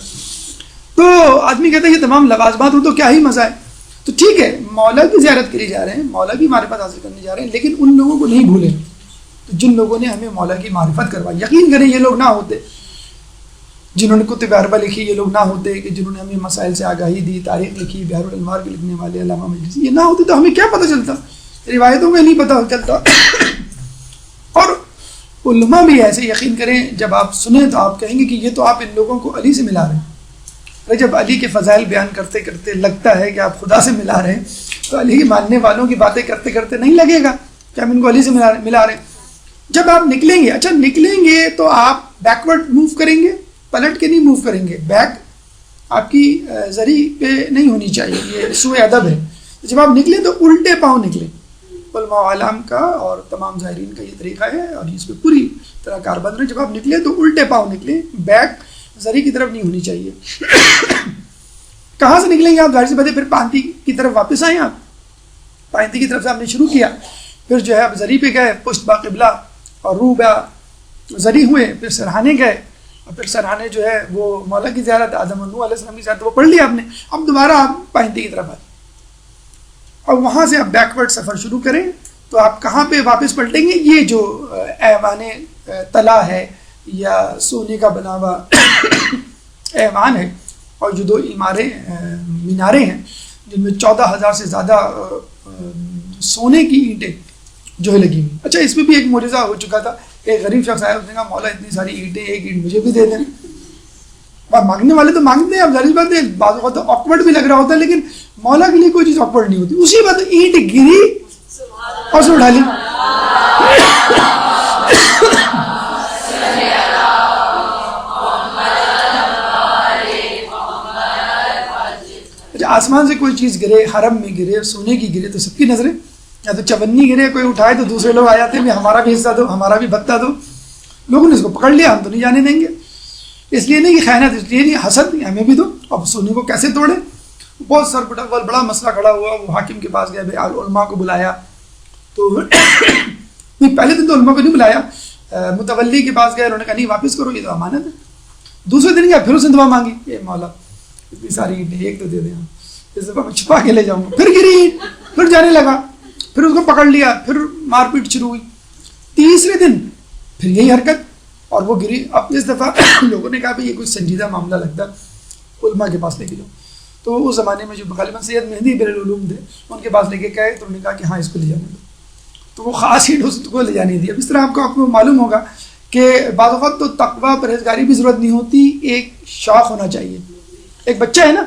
تو آدمی کہتا ہے یہ تمام لوازمات ہو تو کیا ہی مزہ ہے. تو ٹھیک ہے، مولا کی زیارت کے لیے جا رہے ہیں، مولا کی معرفت حاصل کرنے جا رہے ہیں، لیکن ان لوگوں کو نہیں بھولیں جن لوگوں نے ہمیں مولا کی معرفت کروائی. یقین کریں یہ لوگ نہ ہوتے جنہوں نے کتب اربع لکھی یہ لوگ نہ ہوتے کہ جنہوں نے ہمیں مسائل سے آگاہی دی، تاریخ لکھی، بحر الانوار کے لکھنے والے علامہ مجلسی، یہ نہ ہوتے تو ہمیں کیا پتہ چلتا، روایتوں میں نہیں پتہ چلتا. اور علماء بھی ایسے یقین کریں، جب آپ سنیں تو آپ کہیں گے کہ یہ تو آپ ان لوگوں کو علی سے ملا رہے ہیں. جب علی کے فضائل بیان کرتے کرتے لگتا ہے کہ آپ خدا سے ملا رہے ہیں تو علی کے ماننے والوں کی باتیں کرتے کرتے نہیں لگے گا کہ ہم ان کو علی سے ملا رہے ہیں. جب آپ نکلیں گے، اچھا نکلیں گے تو آپ بیکورڈ موو کریں گے، پلٹ کے نہیں موو کریں گے، بیک آپ کی زری پہ نہیں ہونی چاہیے، یہ سوء ادب ہے. جب آپ نکلیں تو الٹے پاؤں نکلیں. علماء عالم کا اور تمام ظاہرین کا یہ طریقہ ہے اور اس پہ پوری طرح کاربند رہے. جب آپ نکلیں تو الٹے پاؤں نکلیں، بیک زری کی طرف نہیں ہونی چاہیے. کہاں سے نکلیں گے آپ؟ ظاہر سی بات ہے پھر پانتی کی طرف واپس آئیں. آپ پانتی کی طرف سے آپ نے شروع کیا، پھر جو ہے آپ زری پہ گئے، پشت با قبلہ اور روح با زری ہوئے، پھر سرحانے گئے اور پھر سرحانے جو ہے وہ مولا کی زیارت، آدم و نوح علیہ السلام کی زیارت وہ پڑھ لیا آپ نے. اب دوبارہ آپ پانتی کی طرف آئیں اور وہاں سے آپ بیکورڈ سفر شروع کریں تو آپ کہاں پہ واپس پلٹیں گے؟ یہ جو ایوان طلا ہے یا سونے کا بنا ہوا ایوان ہے اور جو 2 میناریں ہیں جن میں 14,000 سے زیادہ سونے کی اینٹیں جو ہے لگی ہوئی. اچھا اس میں بھی ایک معجزہ ہو چکا تھا. ایک غریب شخص آیا، اس نے کہا مولا اتنی ساری اینٹیں، ایک اینٹ مجھے بھی دے دیں. مانگنے والے تو مانگتے ہیں، اب ظاہر بات ہے بعض اوقات تو آکورڈ بھی لگ رہا ہوتا ہے، لیکن مولا کے لیے کوئی چیز آکورڈ نہیں ہوتی. اسی بات اینٹ گری اور اسے اٹھا لی. آسمان سے کوئی چیز گرے، حرم میں گرے، سونے کی گرے تو سب کی نظریں، یا تو چونی گرے کوئی اٹھائے تو دوسرے لوگ آ جاتے ہیں ہمارا بھی حصہ دو، ہمارا بھی بتہ دو. لوگوں نے اس کو پکڑ لیا، ہم تو نہیں جانے دیں گے. اس لیے نہیں کہ خیانت، اس لیے نہیں حسد، ہمیں بھی دو. اب سونے کو کیسے توڑے؟ بہت سر بڑا مسئلہ کھڑا ہوا. وہ حاکم کے پاس گئے، علماء کو بلایا تو پہلے دن تو علماء کو نہیں بلایا، متولی کے پاس گئے، انہوں نے کہا نہیں واپس کرو، یہ تو امانت ہے. دوسرے دن گیا، پھر اس نے دعا مانگی، اے مولا اتنی ساری اینٹیں ایک تو دے دیں، اس دفعہ میں چھپا کے لے جاؤں گا. پھر گری اینٹ، پھر جانے لگا، پھر اس کو پکڑ لیا، پھر مار پیٹ شروع ہوئی. تیسرے دن پھر یہی حرکت اور وہ گری. اب اس دفعہ لوگوں نے کہا بھائی یہ کوئی سنجیدہ معاملہ لگتا ہے، علماء کے پاس لے کے جاؤ. تو اس زمانے میں جو غالباً سید مہدی بر العلوم تھے ان کے پاس لے کے گئے تو انہوں نے کہا کہ ہاں اس کو لے جانے دو. تو وہ خاص ہی اس کو لے جانے دی. اب اس طرح آپ کو معلوم ہوگا کہ بعض اوقات تو تقویٰ پرہیزگاری بھی ضرورت نہیں ہوتی، ایک شوق ہونا چاہیے. ایک بچہ ہے نا،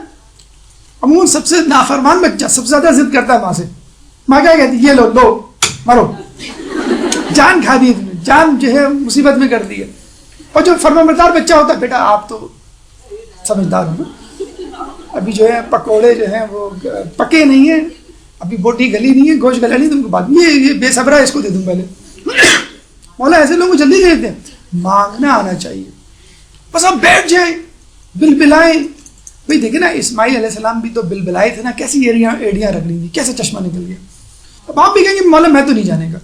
عموماً سب سے نافرمان بچہ سب سے زیادہ ضد کرتا ہے ماں سے. ماں کیا کہتی ہے؟ یہ لو لو مرو، جان کھا دی، جان جو ہے مصیبت میں کر دی ہے. اور جو فرمانبردار بچہ ہوتا ہے، بیٹا آپ تو سمجھدار ہو نا، ابھی جو ہے پکوڑے جو ہیں وہ پکے نہیں ہیں، ابھی بوٹی گلی نہیں ہے، گوشت گلا نہیں، تم کو بعد یہ بے صبر ہے، اس کو دے دوں پہلے. مولا ایسے لوگوں کو جلدی دے دیتے ہیں. مانگنا آنا چاہیے، بس آپ بیٹھ جائیں، بلبلائیں. بھائی دیکھیں نا، اسماعیل علیہ السلام بھی تو بلبلائے تھے نا، کیسی ایڑیاں رکھ لی تھی، کیسے چشمہ نکل گیا. اب آپ بھی کہیں گے مولا میں تو نہیں جانے گا،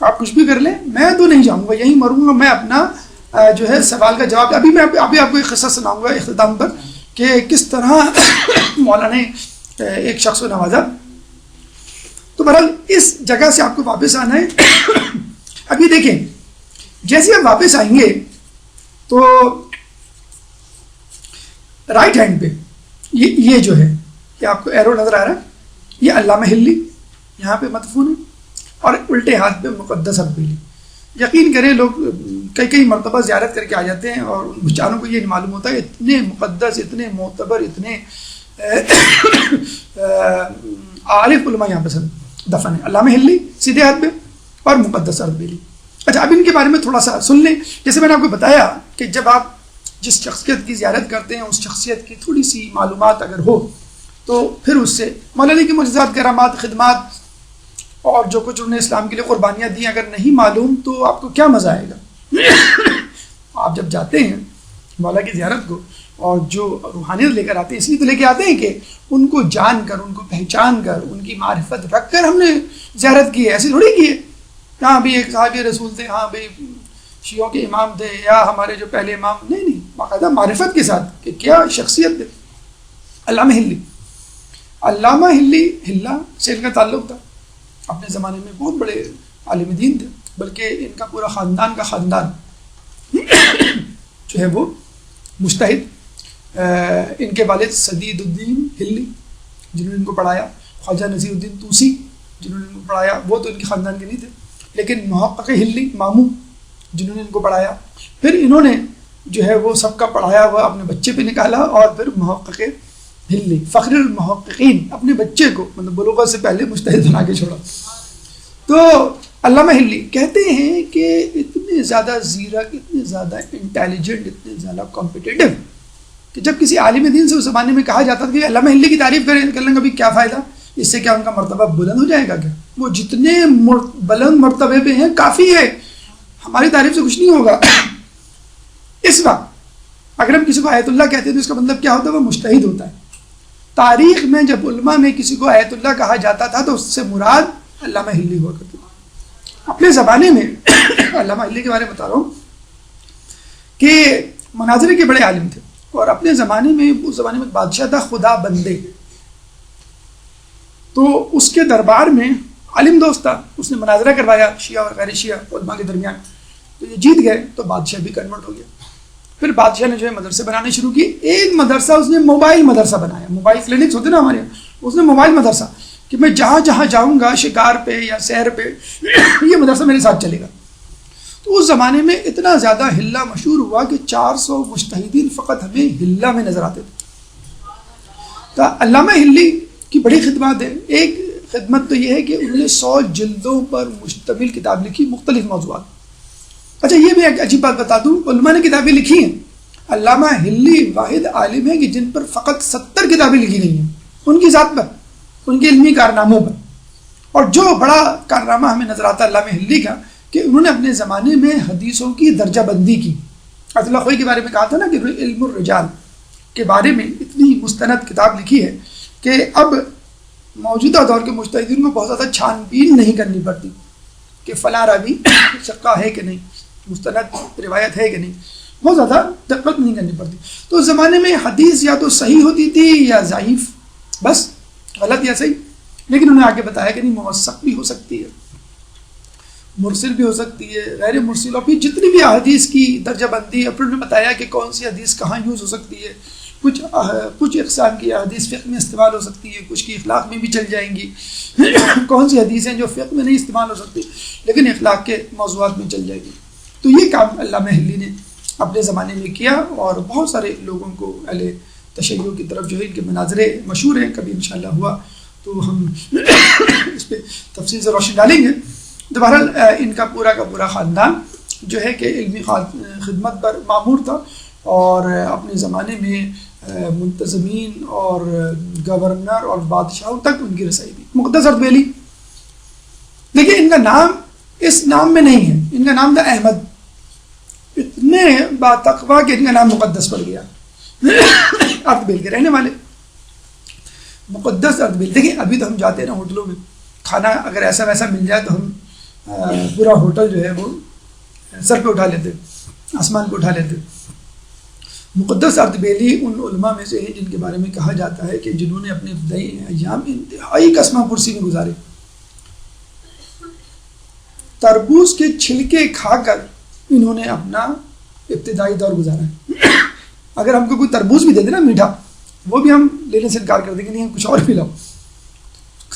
آپ کچھ بھی کر لیں میں تو نہیں جاؤں گا، یہیں مروں گا. میں اپنا جو ہے سوال کا جواب ابھی میں آپ کو ایک قصہ سناؤں گا اختتام پر کہ کس طرح مولا نے ایک شخص کو نوازا. تو بہرحال اس جگہ سے آپ کو واپس آنا ہے. ابھی دیکھیں جیسے آپ واپس آئیں گے تو رائٹ ہینڈ پہ یہ جو ہے کہ آپ کو ایرو نظر آ رہا ہے، یہ علامہ ہلی یہاں پہ مدفون ہے، اور الٹے ہاتھ پہ مقدس حبیلی. یقین کریں لوگ کئی مرتبہ زیارت کر کے آ جاتے ہیں اور ان بیچاروں کو یہ نہیں معلوم ہوتا ہے اتنے مقدس، اتنے معتبر، اتنے عارف علماء یہاں پہ دفن ہے. علامہ ہلی سیدھے ہاتھ پہ اور مقدس حبیلی. اچھا اب ان کے بارے میں تھوڑا سا سن لیں. جیسے میں نے آپ کو بتایا کہ جب آپ جس شخصیت کی زیارت کرتے ہیں اس شخصیت کی تھوڑی سی معلومات اگر ہو تو پھر اس سے مولا علی کی معجزات، کرامات، خدمات اور جو کچھ انہوں نے اسلام کے لیے قربانیاں دی اگر نہیں معلوم تو آپ کو کیا مزہ آئے گا. آپ جب جاتے ہیں مولا کی زیارت کو اور جو روحانیت لے کر آتے ہیں اس لیے تو لے کے آتے ہیں کہ ان کو جان کر، ان کو پہچان کر، ان کی معرفت رکھ کر ہم نے زیارت کی ہے. ایسے تھوڑی کی ہے ہاں بھی ایک صحابی رسول تھے، ہاں بھائی شیعوں کے امام تھے یا ہمارے جو پہلے امام، نہیں باقاعدہ معرفت کے ساتھ کہ کیا شخصیت تھے. علامہ ہلی ہلا سے ان کا تعلق تھا، اپنے زمانے میں بہت بڑے عالم دین تھے، بلکہ ان کا پورا خاندان کا خاندان جو ہے وہ مجتہد، ان کے والد سدید الدین ہلی جنہوں نے ان کو پڑھایا، خواجہ نذیر الدین طوسی جنہوں نے ان کو پڑھایا، وہ تو ان کے خاندان کے نہیں تھے، لیکن محقق ہلی ماموں جنہوں نے ان کو پڑھایا، پھر انہوں نے جو ہے وہ سب کا پڑھایا ہوا اپنے بچے پہ نکالا، اور پھر محقق ہلی فخر المحققین اپنے بچے کو مطلب بلوغت سے پہلے مجتہد بنا کے چھوڑا۔ تو علامہ ہلی کہتے ہیں کہ اتنے زیادہ زیرک، اتنے زیادہ انٹیلیجنٹ، اتنے زیادہ کمپٹیٹو کہ جب کسی عالم دین سے اس زمانے میں کہا جاتا تھا کہ علامہ ہلی کی تعریف کرنے کا بھی کیا فائدہ، اس سے کیا ان کا مرتبہ بلند ہو جائے گا؟ کیا وہ جتنے بلند مرتبے پہ ہیں کافی ہے، ہماری تعریف سے کچھ نہیں ہوگا۔ اس وقت اگر ہم کسی کو آیت اللہ کہتے ہیں تو اس کا مطلب کیا ہوتا ہے؟ وہ مجتہد ہوتا ہے۔ تاریخ میں جب علماء میں کسی کو آیت اللہ کہا جاتا تھا تو اس سے مراد علامہ ہلی ہوا کرتے تھے۔ اپنے زمانے میں علامہ ہلی کے بارے میں بتا رہا ہوں کہ مناظرے کے بڑے عالم تھے، اور اپنے زمانے میں اس زمانے میں ایک بادشاہ تھا خدا بندے، تو اس کے دربار میں عالم دوست تھا، اس نے مناظرہ کروایا شیعہ اور غیر شیعہ علماء کے درمیان، تو یہ جیت گئے تو بادشاہ بھی کنورٹ ہو گیا۔ پھر بادشاہ نے جو ہے مدرسے بنانے شروع کی، ایک مدرسہ اس نے موبائل مدرسہ بنایا، موبائل کلینکس ہوتے نا ہمارے یہاں، اس نے موبائل مدرسہ کہ میں جہاں جہاں جاؤں گا شکار پہ یا سیر پہ یہ مدرسہ میرے ساتھ چلے گا۔ تو اس زمانے میں اتنا زیادہ ہلا مشہور ہوا کہ 400 مجتہدین فقط ہمیں ہلا میں نظر آتے تھے۔ تو علامہ ہلی کی بڑی خدمات ہیں، ایک خدمت تو یہ ہے کہ انہوں نے 100 جلدوں پر مشتمل کتاب لکھی، مختلف موضوعات۔ اچھا یہ بھی ایک عجیب بات بتا دوں، علماء نے کتابیں لکھی ہیں، علامہ ہلی واحد عالم ہے کہ جن پر فقط 70 کتابیں لکھی گئی ہیں، ان کی ذات پر، ان کے علمی کارناموں پر۔ اور جو بڑا کارنامہ ہمیں نظر آتا ہے علامہ ہلی کا کہ انہوں نے اپنے زمانے میں حدیثوں کی درجہ بندی کی۔ عبد اللہ خوئی کے بارے میں کہا تھا نا کہ علم الرجال کے بارے میں اتنی مستند کتاب لکھی ہے کہ اب موجودہ دور کے مجتہدین کو بہت زیادہ چھان بین نہیں کرنی پڑتی کہ فلاں راوی ثقہ ہے کہ نہیں، مستند روایت ہے کہ نہیں، بہت زیادہ دقت نہیں کرنی پڑتی۔ تو اس زمانے میں حدیث یا تو صحیح ہوتی تھی یا ضعیف، بس غلط یا صحیح، لیکن انہوں نے آگے بتایا کہ نہیں، موثق بھی ہو سکتی ہے، مرسل بھی ہو سکتی ہے، غیر مرسل، اور پھر جتنی بھی احادیث کی درجہ بندی، اور پھر انہوں نے بتایا کہ کون سی حدیث کہاں یوز ہو سکتی ہے، کچھ اقسام کی حدیث فقہ میں استعمال ہو سکتی ہے، کچھ کی اخلاق میں بھی چل جائیں گی، کون سی حدیثیں جو فقہ میں نہیں استعمال ہو سکتی لیکن اخلاق کے موضوعات میں چل جائے گی۔ تو یہ کام علامہ ہلی نے اپنے زمانے میں کیا، اور بہت سارے لوگوں کو اہل تشیع کی طرف جو ہے ان کے مناظرے مشہور ہیں، کبھی انشاءاللہ ہوا تو ہم اس پہ تفصیل سے روشنی ڈالیں گے۔ تو بہرحال ان کا پورا خاندان جو ہے کہ علمی خدمت پر معمور تھا، اور اپنے زمانے میں منتظمین اور گورنر اور بادشاہوں تک ان کی رسائی تھی۔ مقدس اردبیلی، دیکھیے ان کا نام اس نام میں نہیں ہے، ان کا نام تھا احمد، اتنے باتقوا کہ ان کا نام مقدس پڑ گیا، اردبیل کے رہنے والے، مقدس اردبیل۔ دیکھیں ابھی تو ہم جاتے ہیں نا ہوٹلوں میں، کھانا اگر ایسا ویسا مل جائے تو ہم پورا ہوٹل جو ہے وہ سر پہ اٹھا لیتے، آسمان پہ اٹھا لیتے۔ مقدس اردبیلی ان علماء میں سے ہیں جن کے بارے میں کہا جاتا ہے کہ جنہوں نے اپنے ابتدائی ایام انتہائی قسمہ پرسی میں گزارے، تربوز کے چھلکے کھا کر انہوں نے اپنا ابتدائی دور گزارا ہے۔ اگر ہم کو کوئی تربوز بھی دے دے نا میٹھا، وہ بھی ہم لینے سے انکار کر دیں گے، نہیں کچھ اور پلاؤ،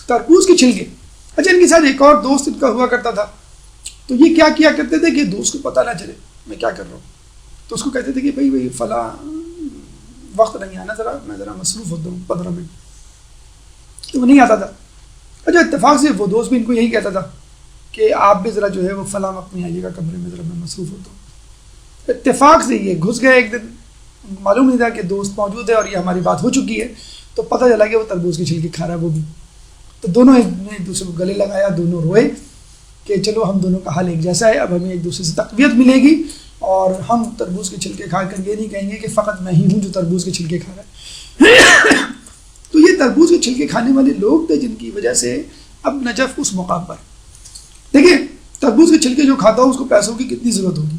تربوز کے چھلکے۔ اچھا ان کے ساتھ ایک اور دوست ان کا ہوا کرتا تھا، تو یہ کیا کیا کرتے تھے کہ دوست کو پتہ نہ چلے میں کیا کر رہا ہوں، تو اس کو کہتے تھے کہ بھائی فلاں وقت نہیں آنا، میں ذرا مصروف ہوتا ہوں 15 منٹ، تو وہ نہیں آتا تھا۔ اچھا اتفاق سے وہ دوست بھی ان کو یہی کہتا تھا کہ آپ بھی ذرا جو ہے وہ فلاں وقت میں آئیے گا کمرے میں، ذرا میں مصروف ہوتا ہوں۔ اتفاق سے یہ گھس گئے ایک دن، معلوم نہیں تھا کہ دوست موجود ہے اور یہ ہماری بات ہو چکی ہے، تو پتہ چلا کہ وہ تربوز کے چھلکے کھا رہا ہے وہ بھی، تو دونوں ایک دوسرے کو گلے لگایا، دونوں روئے کہ چلو ہم دونوں کا حال ایک جیسا ہے، اب ہمیں ایک دوسرے سے تقویت ملے گی، اور ہم تربوز کے چھلکے کھا کر یہ نہیں کہیں گے کہ فقط میں ہی ہوں جو تربوز کے چھلکے کھا رہا ہے۔ تو یہ تربوز کے چھلکے کھانے والے لوگ تھے جن کی وجہ سے اب نجف اس موقع پر، دیکھیں تربوز کے چھلکے جو کھاتا ہو اس کو پیسوں کی کتنی ضرورت ہوگی،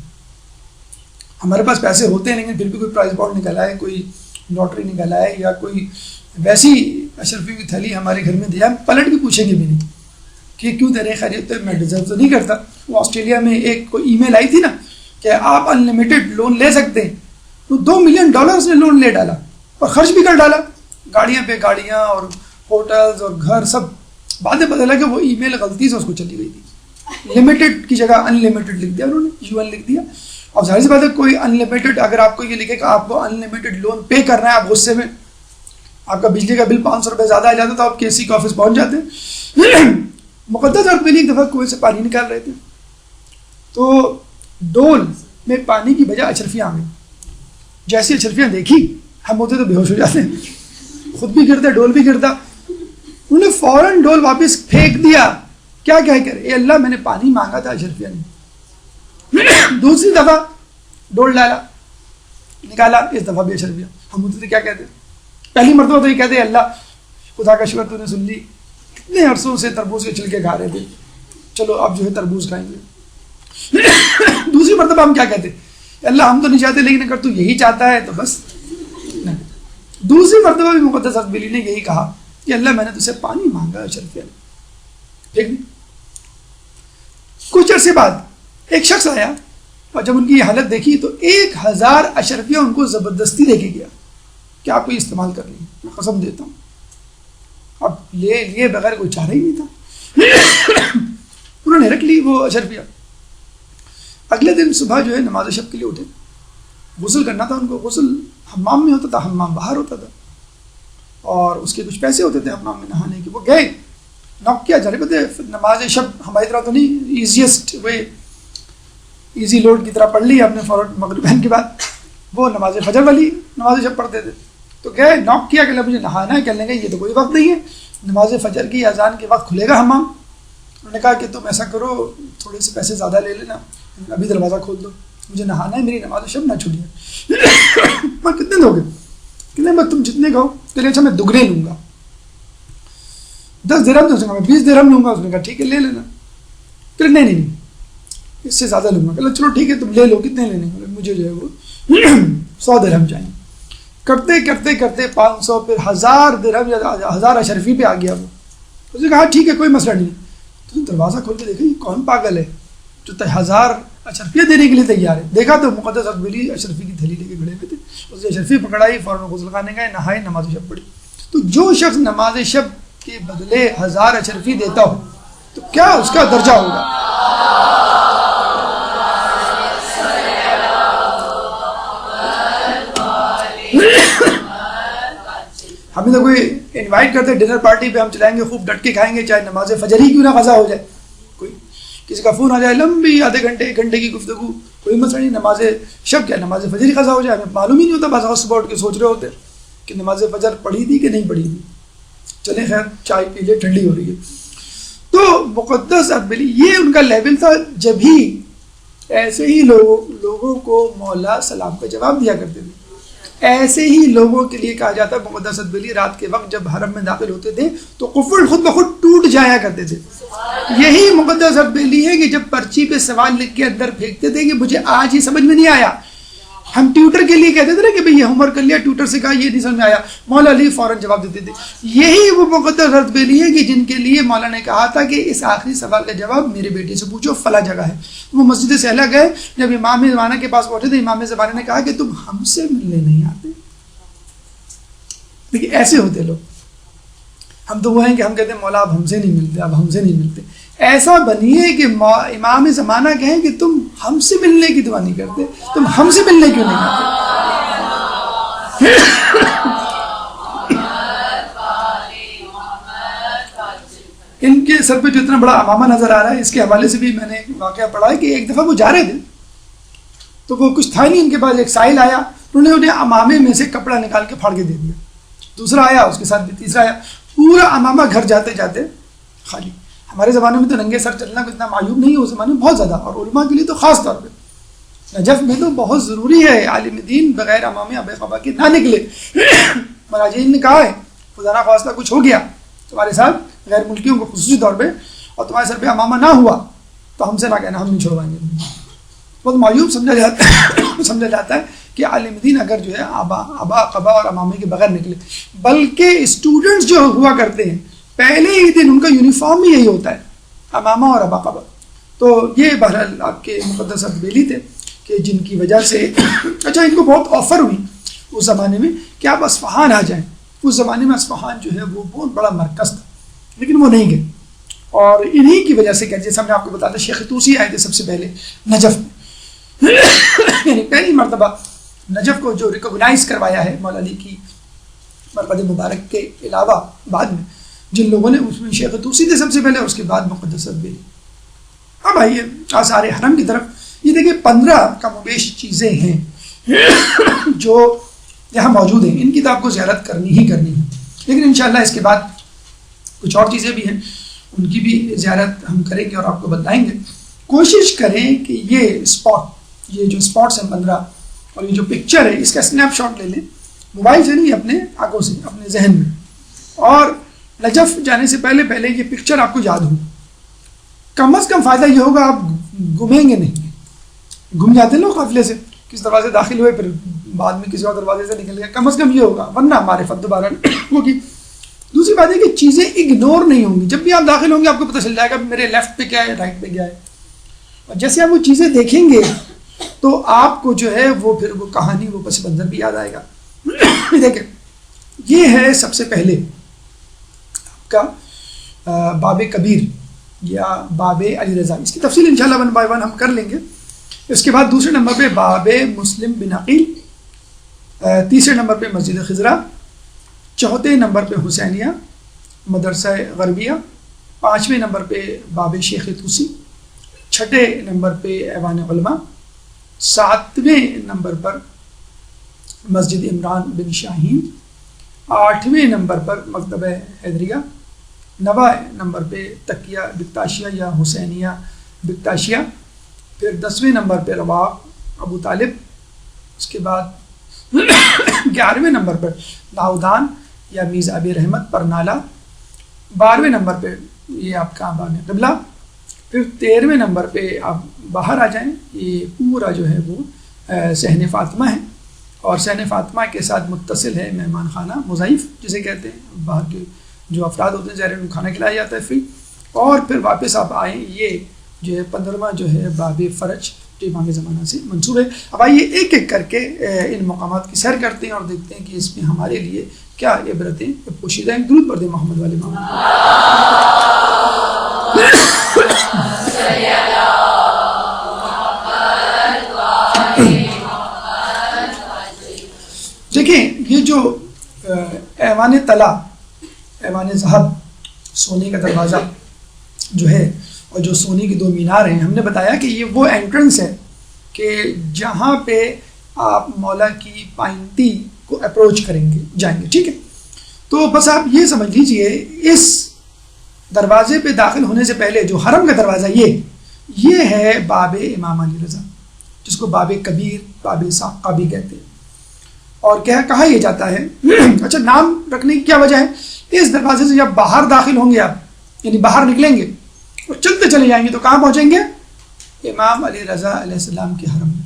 ہمارے پاس پیسے ہوتے ہیں لیکن پھر بھی کوئی پرائز بانڈ نکل آئے، کوئی لاٹری نکل آئے، یا کوئی ویسی اشرفی کی تھیلی ہمارے گھر میں دیا، ہم پلٹ بھی پوچھیں گے بھی نہیں کہ کیوں تیرے خیریت ہے، میں ڈیزرو تو نہیں کرتا۔ وہ آسٹریلیا میں ایک کوئی ای میل آئی تھی نا کہ آپ ان لمیٹڈ لون لے سکتے ہیں، وہ $2 ملین اس نے لون لے ڈالا اور خرچ بھی کر ڈالا، گاڑیاں پہ گاڑیاں اور ہوٹلز اور گھر سب. بعد میں پتہ لگا کہ وہ ای میل غلطی سے اس کو چلی گئی تھی، لمیٹڈ کی جگہ ان لمیٹڈ لکھ دیا انہوں نے، UN لکھ دیا. اب ظاہر سی بات ہے کوئی ان لمیٹڈ اگر آپ کو یہ لکھے کہ آپ کو ان لمیٹڈ لون پے کرنا ہے، آپ غصے میں آپ کا بجلی کا بل 500 روپے زیادہ آ جاتا تو آپ KC کے آفس پہنچ جاتے ہیں. مقدس ارد بلی ایک دفعہ کنویں سے پانی نکال رہے تھے تو ڈول میں پانی کی بجائے اشرفیاں آ گئی. جیسی اشرفیاں دیکھی ہم ہوتے تو بے ہوش ہو جاتے ہیں، خود بھی گرتا ڈول بھی گرتا. انہوں نے فوراً ڈول واپس پھینک دیا. کیا کرے، اے اللہ میں نے پانی مانگا تھا اشرفیہ نے. دوسری دفعہ ڈول ڈالا نکالا، اس دفعہ بھی اشرفیہ. ہم ہوتے تو کیا کہتے، پہلی مرتبہ تو یہ کہتے اللہ خدا کا شکر تو نے سن لی، کتنے عرصوں سے تربوز کے چھلکے کھا رہے تھے، چلو اب جو ہے تربوز کھائیں گے. دوسری مرتبہ ہم کیا کہتے، اللہ ہم تو نہیں چاہتے لیکن اگر تو یہی چاہتا ہے تو بس. دوسری مرتبہ بھی مقدس ارد بلی نے یہی کہا کہ اللہ میں نے تجھ سے پانی مانگا اشرفیہ نے. ٹھیک. کچھ عرصے بعد ایک شخص آیا اور جب ان کی یہ حالت دیکھی تو 1000 اشرفیہ ان کو زبردستی دے کے گیا کہ آپ کو یہ استعمال کر لیں، میں قسم دیتا ہوں. اب لے لیے بغیر کوئی چارہ ہی نہیں تھا. انہوں نے رکھ لی وہ اشرفیہ. اگلے دن صبح جو ہے نماز شب کے لیے اٹھے، غسل کرنا تھا ان کو. غسل حمام میں ہوتا تھا، حمام باہر ہوتا تھا اور اس کے کچھ پیسے ہوتے تھے حمام میں نہانے کے. وہ گئے، نوک کیا. جانے پتہ نماز شب ہماری طرح تو نہیں، ایزیسٹ وے، ایزی لوڈ کی طرح پڑھ لی آپ نے فوراً مغربین کے بعد. وہ نماز فجر والی نماز شب پڑھتے تھے. تو گئے، نوک کیا کہ اللہ مجھے نہانا ہے. کہنے لگے یہ تو کوئی وقت نہیں ہے، نماز فجر کی اذان کے وقت کھلے گا حمام. انہوں نے کہا کہ تم ایسا کرو تھوڑے سے پیسے زیادہ لے لینا، ابھی دروازہ کھول دو، مجھے نہانا ہے، میری نماز شب نہ چھوڑیے. میں کتنے دو گے؟ کتنے میں تم جتنے کہو. کہ اچھا میں دگنے لوں گا، 10 درہم تو میں 20 درہم لوں گا. اس نے کہا ٹھیک ہے لے لینا. کہ نہیں اس سے زیادہ لوں گا. کہ چلو ٹھیک ہے تم لے لو. کتنے لینے؟ مجھے جو ہے وہ 100 درہم چاہیے. کرتے کرتے کرتے 500 پھر 1000 درہم یا 1000 اشرفی پہ آ گیا وہ. اس نے کہا ٹھیک ہے کوئی مسئلہ نہیں. تو دروازہ کھول کے دیکھا یہ کون پاگل ہے جو 1000 اشرفیہ دینے کے لیے تیار ہے. دیکھا تو مقدس ارد بلی اشرفی کی تھیلی لے کے کھڑے ہوئے تھے. اس نے اشرفی پکڑائی، فوراً غسل خانے گئے، نہائے، نماز شب پڑھی. تو جو شخص نماز شب کے بدلے 1000 اشرفی دیتا ہو تو کیا اس کا درجہ ہوگا. ہمیں تو کوئی انوائٹ کرتے ڈنر پارٹی پہ، ہم چلائیں گے، خوب ڈٹ کے کھائیں گے، چاہے نماز فجر ہی کیوں نہ قضا ہو جائے. کوئی کسی کا فون آ جائے لمبی آدھے گھنٹے 1 گھنٹے کی گفتگو، کوئی مسئلہ نہیں. نماز شب کیا نماز فجر ہی قضا ہو جائے، ہمیں معلوم ہی نہیں ہوتا. بعض اوقات صبح اٹھ کے سوچ رہے ہوتے کہ نماز فجر پڑھی تھی کہ نہیں پڑھی تھی. چلیں خیر چائے پی لے، ٹھنڈی ہو رہی ہے. تو مقدس ارد بلی یہ ان کا لیول تھا. جب ہی ایسے ہی لوگوں کو مولا سلام کا جواب دیا کرتے تھے. ایسے ہی لوگوں کے لیے کہا جاتا ہے مقدس ارد بلی رات کے وقت جب حرم میں داخل ہوتے تھے تو قفل خود بخود ٹوٹ جایا کرتے تھے. یہی مقدس ارد بلی ہے کہ جب پرچی پہ سوال لکھ کے اندر پھینکتے تھے کہ مجھے آج ہی سمجھ میں نہیں آیا، ہم ٹیوٹر کے لیے کہتے تھے نا کہ بھئی یہ ہوم ورک کر لیا، ٹیوٹر سے کہا یہ نہیں سمجھ میں آیا، مولا علی فوراً جواب دیتے تھے. یہی وہ مقدس ارد بلی ہے کہ جن کے لیے مولا نے کہا تھا کہ اس آخری سوال کا جواب میرے بیٹے سے پوچھو فلاں جگہ ہے. وہ مسجد سہلہ گئے، جب امام زمانہ کے پاس پہنچے تو امام زمانہ نے کہا کہ تم ہم سے ملنے نہیں آتے. دیکھیے ایسے ہوتے لوگ. ہم تو وہ ہیں کہ ہم کہتے ہیں مولا اب ہم سے نہیں ملتے، اب ہم سے نہیں ملتے. ایسا بنیے کہ امام زمانہ کہیں کہ تم ہم سے ملنے کی دعا نہیں کرتے، تم ہم سے ملنے کیوں نہیں آتے. ان کے سر پہ جو اتنا بڑا امامہ نظر آ رہا ہے، اس کے حوالے سے بھی میں نے ایک واقعہ پڑھا ہے کہ ایک دفعہ وہ جا رہے تھے تو وہ کچھ تھا نہیں ان کے پاس. ایک سائل آیا، انہیں امامے میں سے کپڑا نکال کے پھاڑ کے دے دیا. دوسرا آیا، اس کے ساتھ بھی تیسرا آیا. پورا امامہ گھر جاتے جاتے خالی. ہمارے زمانے میں تو ننگے سر چلنا کو اتنا معیوب نہیں ہے، اس زمانے میں بہت زیادہ، اور علماء کے لیے تو خاص طور پہ نجف میں تو بہت ضروری ہے عالم دین بغیر امامے ابے قبا کے نہ نکلے. مراجعین نے کہا ہے خدا نہ خواستہ کچھ ہو گیا تمہارے ساتھ غیر ملکیوں کو خصوصی طور پہ اور تمہارے سر پہ امامہ نہ ہوا تو ہم سے نہ کہنا، ہم نہیں چھوڑوائیں گے. بہت معیوب سمجھا جاتا ہے کہ عالم دین اگر جو ہے ابا قبا اور امامے کے بغیر نکلے. بلکہ اسٹوڈنٹس جو ہوا کرتے ہیں پہلے ہی دن ان کا یونیفارم بھی یہی ہوتا ہے، امامہ اور ابا قبا. تو یہ بہرحال آپ کے مقدس ارد بلی تھے کہ جن کی وجہ سے اچھا ان کو بہت آفر ہوئی اس زمانے میں کہ آپ اصفہان آ جائیں. اس زمانے میں اصفہان جو ہے وہ بہت بڑا مرکز تھا لیکن وہ نہیں گئے. اور انہی کی وجہ سے کہ جیسے ہم نے آپ کو بتایا شیخ طوسی آئے تھے سب سے پہلے نجف میں یعنی پہلی مرتبہ نجف کو جو ریکوگنائز کروایا ہے مولا علی کی مربد مبارک کے علاوہ بعد میں جن لوگوں نے اس میں شیخ طوسی تھے سب سے پہلے, اس کے بعد مقدس بیلی. اب آئیے آثار حرم کی طرف. یہ دیکھیے 15 کم و بیش چیزیں ہیں جو یہاں موجود ہیں. ان کی تو آپ کو زیارت کرنی ہی کرنی ہے, لیکن انشاءاللہ اس کے بعد کچھ اور چیزیں بھی ہیں ان کی بھی زیارت ہم کریں گے اور آپ کو بتائیں گے. کوشش کریں کہ یہ جو اسپاٹس ہیں 15 اور یہ جو پکچر ہے اس کا اسنیپ شاٹ لے لیں, موبائل سے نہیں اپنے آنکھوں سے اپنے ذہن میں, اور نجف جانے سے پہلے یہ پکچر آپ کو یاد ہو. کم از کم فائدہ یہ ہوگا آپ گھومیں گے نہیں. گھوم جاتے ہیں لوگ قافلے سے, کس دروازے داخل ہوئے پھر بعد میں کسی اور دروازے سے نکل گئے, کم از کم یہ ہوگا, ورنہ معرفت دوبارہ ہوگی. دوسری بات ہے کہ چیزیں اگنور نہیں ہوں گی. جب بھی آپ داخل ہوں گے آپ کو پتہ چل جائے گا میرے لیفٹ پہ کیا ہے, رائٹ پہ کیا ہے. اور جیسے آپ وہ چیزیں دیکھیں گے تو آپ کو جو ہے وہ پھر وہ کہانی وہ پس منظر بھی یاد آئے گا. دیکھیں یہ ہے سب سے پہلے آپ کا باب کبیر یا باب علی رضا. اس کی تفصیل انشاءاللہ 1 by 1 ہم کر لیں گے. اس کے بعد دوسرے نمبر پہ باب مسلم بن عقیل, تیسرے نمبر پہ مسجد خضرا, چوتھے نمبر پہ حسینیہ مدرسہ غربیہ, پانچویں نمبر پہ باب شیخ طوسی, چھٹے نمبر پہ ایوان علماء, ساتویں نمبر پر مسجد عمران بن شاہین, آٹھویں نمبر پر مکتبہ حیدریہ, نویں نمبر پہ تقیہ بکتاشیہ یا حسینیہ بکتاشیہ, پھر 10ویں نمبر پہ رواق ابو طالب, اس کے بعد 11ویں نمبر پر ناودان یا میزا ابی رحمت پرنالہ, 12ویں نمبر پہ یہ آپ کا باب قبلہ, پھر 13ویں نمبر پہ آپ باہر آ جائیں, یہ پورا جو ہے وہ صحن فاطمہ ہے, اور صحن فاطمہ کے ساتھ متصل ہے مہمان خانہ مضیف جسے کہتے ہیں, باہر کے جو افراد ہوتے ہیں ظاہر ان کو کھانا کھلایا جاتا ہے فری. اور پھر واپس آپ آئیں, یہ جو ہے 15واں جو ہے باب فرج جو امام زمانہ سے منسوب ہے. اب آئیے ایک ایک کر کے ان مقامات کی سیر کرتے ہیں اور دیکھتے ہیں کہ اس میں ہمارے لیے کیا عبرتیں پوشیدہ ہیں. درود پڑھ دیں محمد والے محمد. دیکھیں یہ جو ایوان طلا, ایوان ذہب, سونے کا دروازہ جو ہے, اور جو سونے کی 2 مینار ہیں, ہم نے بتایا کہ یہ وہ انٹرنس ہے کہ جہاں پہ آپ مولا کی پائنتی کو اپروچ کریں گے, جائیں گے. ٹھیک ہے, تو بس آپ یہ سمجھ لیجئے اس دروازے پہ داخل ہونے سے پہلے جو حرم کا دروازہ یہ ہے باب امام علی رضا, جس کو باب کبیر, باب ساقہ بھی کہتے ہیں. اور کہا یہ جاتا ہے, اچھا نام رکھنے کی کیا وجہ ہے, اس دروازے سے جب باہر داخل ہوں گے آپ, یعنی باہر نکلیں گے اور چلتے چلے جائیں گے تو کہاں پہنچیں گے, امام علی رضا علیہ السلام کے حرم میں,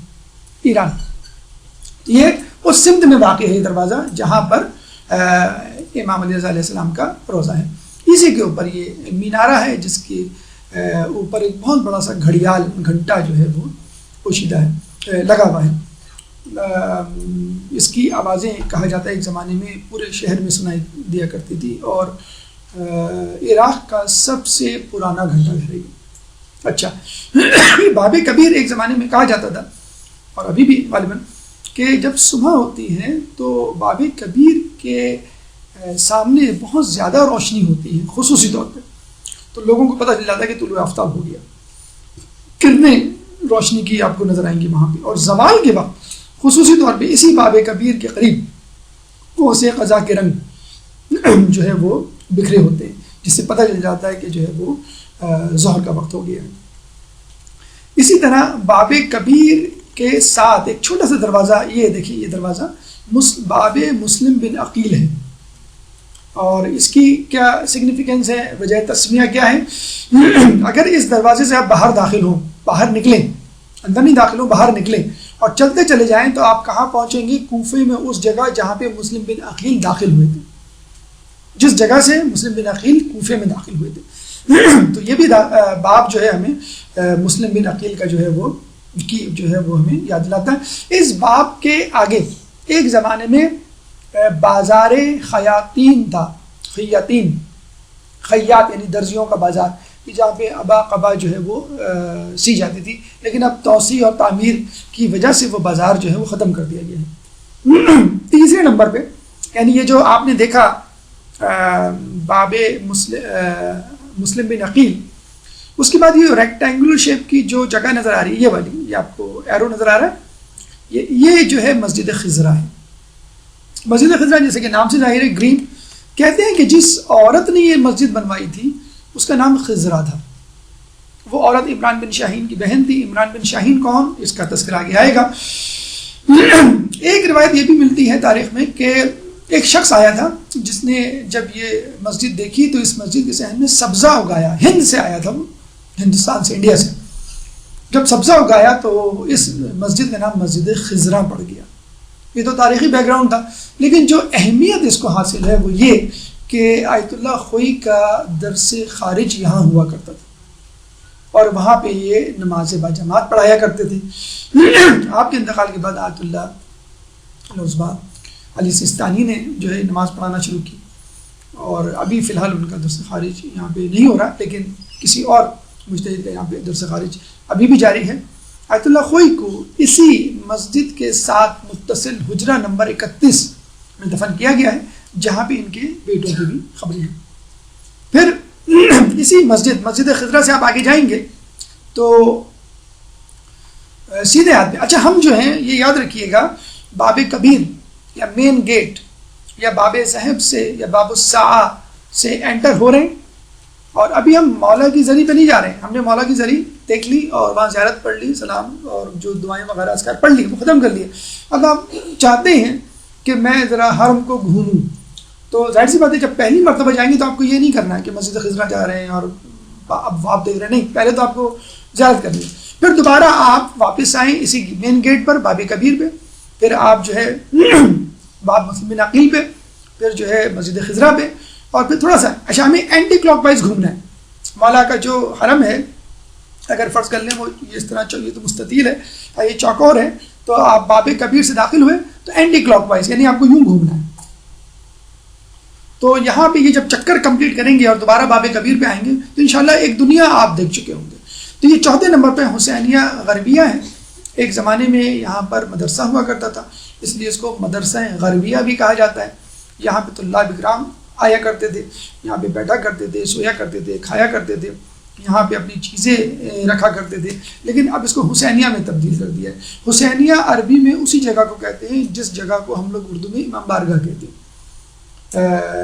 ایران. یہ اس سمت میں واقع ہے یہ دروازہ جہاں پر امام علی رضا علیہ السلام کا روضہ ہے. اسی کے اوپر یہ مینارہ ہے جس کے اوپر ایک بہت بڑا سا گھڑیال گھنٹہ جو ہے وہ پوشیدہ ہے, لگا ہوا ہے. اس کی آوازیں کہا جاتا ہے ایک زمانے میں پورے شہر میں سنائی دیا کرتی تھی, اور عراق کا سب سے پرانا گھنٹہ گھر ہے. اچھا باب کبیر ایک زمانے میں کہا جاتا تھا, اور ابھی بھی غالباً, کہ جب صبح ہوتی ہے تو باب کبیر کے سامنے بہت زیادہ روشنی ہوتی ہے خصوصی طور پہ, تو لوگوں کو پتہ چل جاتا ہے کہ طلوع آفتاب ہو گیا. کرنیں روشنی کی آپ کو نظر آئیں گی وہاں پہ. اور زوال کے وقت خصوصی طور پہ اسی باب کبیر کے قریب وہ سے قضا کے رنگ جو ہے وہ بکھرے ہوتے ہیں, جس سے پتہ چل جاتا ہے کہ جو ہے وہ ظہر کا وقت ہو گیا ہے. اسی طرح باب کبیر کے ساتھ ایک چھوٹا سا دروازہ, یہ دیکھیے یہ دروازہ باب مسلم بن عقیل ہے, اور اس کی کیا سگنیفیکنس ہے, وجہ تسمیہ کیا ہے. اگر اس دروازے سے آپ باہر داخل ہوں, باہر نکلیں, اندر نہیں داخل ہوں, باہر نکلیں اور چلتے چلے جائیں تو آپ کہاں پہنچیں گے, کوفے میں اس جگہ جہاں پہ مسلم بن عقیل داخل ہوئے تھے, جس جگہ سے مسلم بن عقیل کوفے میں داخل ہوئے تھے. تو یہ بھی باب جو ہے ہمیں مسلم بن عقیل کا جو ہے وہ کی جو ہے وہ ہمیں یاد دلاتا ہے۔ اس باب کے آگے ایک زمانے میں بازار خیاطین تھا، خیاط یعنی درزیوں کا بازار، جہاں پہ ابا قبا جو ہے وہ سی جاتی تھی، لیکن اب توسیع اور تعمیر کی وجہ سے وہ بازار جو ہے وہ ختم کر دیا گیا ہے۔ تیسرے نمبر پہ یعنی یہ جو آپ نے دیکھا باب مسلم بن عقیل، اس کے بعد یہ ریکٹینگولر شیپ کی جو جگہ نظر آ رہی ہے، یہ والی، یہ آپ کو ایرو نظر آ رہا ہے، یہ جو ہے مسجد خضرا ہے۔ مسجد خضرا جیسے کہ نام سے ظاہر ہے، گرین، کہتے ہیں کہ جس عورت نے یہ مسجد بنوائی تھی اس کا نام خضرا تھا۔ وہ عورت عمران بن شاہین کی بہن تھی۔ عمران بن شاہین کون، اس کا تذکرہ آگے آئے گا۔ ایک روایت یہ بھی ملتی ہے تاریخ میں کہ ایک شخص آیا تھا جس نے جب یہ مسجد دیکھی تو اس مسجد کے صحن میں سبزہ اگایا، ہند سے آیا تھا وہ، ہندوستان سے، انڈیا سے، جب سبزہ اگایا تو اس مسجد کا نام مسجد خضرا پڑ گیا۔ یہ تو تاریخی بیک گراؤنڈ تھا، لیکن جو اہمیت اس کو حاصل ہے وہ یہ کہ آیت اللہ خوئی کا درس خارج یہاں ہوا کرتا تھا اور وہاں پہ یہ نماز باجماعت پڑھایا کرتے تھے۔ آپ کے انتقال کے بعد آیت اللہ العظمیٰ علی سیستانی نے جو ہے نماز پڑھانا شروع کی، اور ابھی فی الحال ان کا درس خارج یہاں پہ نہیں ہو رہا، لیکن کسی اور مجتہد کا یہاں پہ درس خارج ابھی بھی جاری ہے۔ آیت اللہ خوئی کو اسی مسجد کے ساتھ متصل حجرہ نمبر 31 میں دفن کیا گیا ہے، جہاں پہ ان کے بیٹوں کی بھی خبریں ہیں۔ پھر اسی مسجد خضرا سے آپ آگے جائیں گے تو سیدھے ہاتھ میں، اچھا ہم جو ہیں یہ یاد رکھیے گا، باب کبیر یا مین گیٹ یا باب صاحب سے یا باب الساعہ سے انٹر ہو رہے ہیں، اور ابھی ہم مولا کی زری پہ نہیں جا رہے ہیں۔ ہم نے مولا کی زری دیکھ لی اور وہاں زیارت پڑھ لی، سلام اور جو دعائیں وغیرہ اذکار پڑھ لی، وہ ختم کر لیے۔ اب آپ چاہتے ہیں کہ میں ذرا حرم کو گھوموں، تو ظاہر سی بات ہے جب پہلی مرتبہ جائیں گے تو آپ کو یہ نہیں کرنا ہے کہ مسجد خضرا جا رہے ہیں اور اب آپ دیکھ رہے ہیں، نہیں، پہلے تو آپ کو زیارت کرنی ہے، پھر دوبارہ آپ واپس آئیں اسی مین گیٹ پر باب کبیر پہ، پھر آپ جو ہے باب مسلم بن عقیل پہ، پھر جو ہے مسجد خضرا پہ، اور پھر تھوڑا سا اچھا ہمیں اینٹی کلاک وائز گھومنا ہے۔ مولا کا جو حرم ہے اگر فرض کر لیں وہ اس طرح چاہیے تو مستطیل ہے، یہ چوکور ہے، تو آپ باب کبیر سے داخل ہوئے تو اینٹی کلاک وائز یعنی آپ کو یوں گھومنا ہے۔ تو یہاں پہ یہ جب چکر کمپلیٹ کریں گے اور دوبارہ باب کبیر پہ آئیں گے تو انشاءاللہ ایک دنیا آپ دیکھ چکے ہوں گے۔ تو یہ چوتھے نمبر پہ حسینیہ غربیہ ہے۔ ایک زمانے میں یہاں پر مدرسہ ہوا کرتا تھا، اس لیے اس کو مدرسہ غربیہ بھی کہا جاتا ہے۔ یہاں پہ طلاب اکرام آیا کرتے تھے، یہاں پہ بیٹھا کرتے تھے، سویا کرتے تھے، کھایا کرتے تھے، یہاں پہ اپنی چیزیں رکھا کرتے تھے، لیکن اب اس کو حسینیہ میں تبدیل کر دیا ہے۔ حسینیہ عربی میں اسی جگہ کو کہتے ہیں جس جگہ کو ہم لوگ اردو میں امام بارگاہ کہتے ہیں۔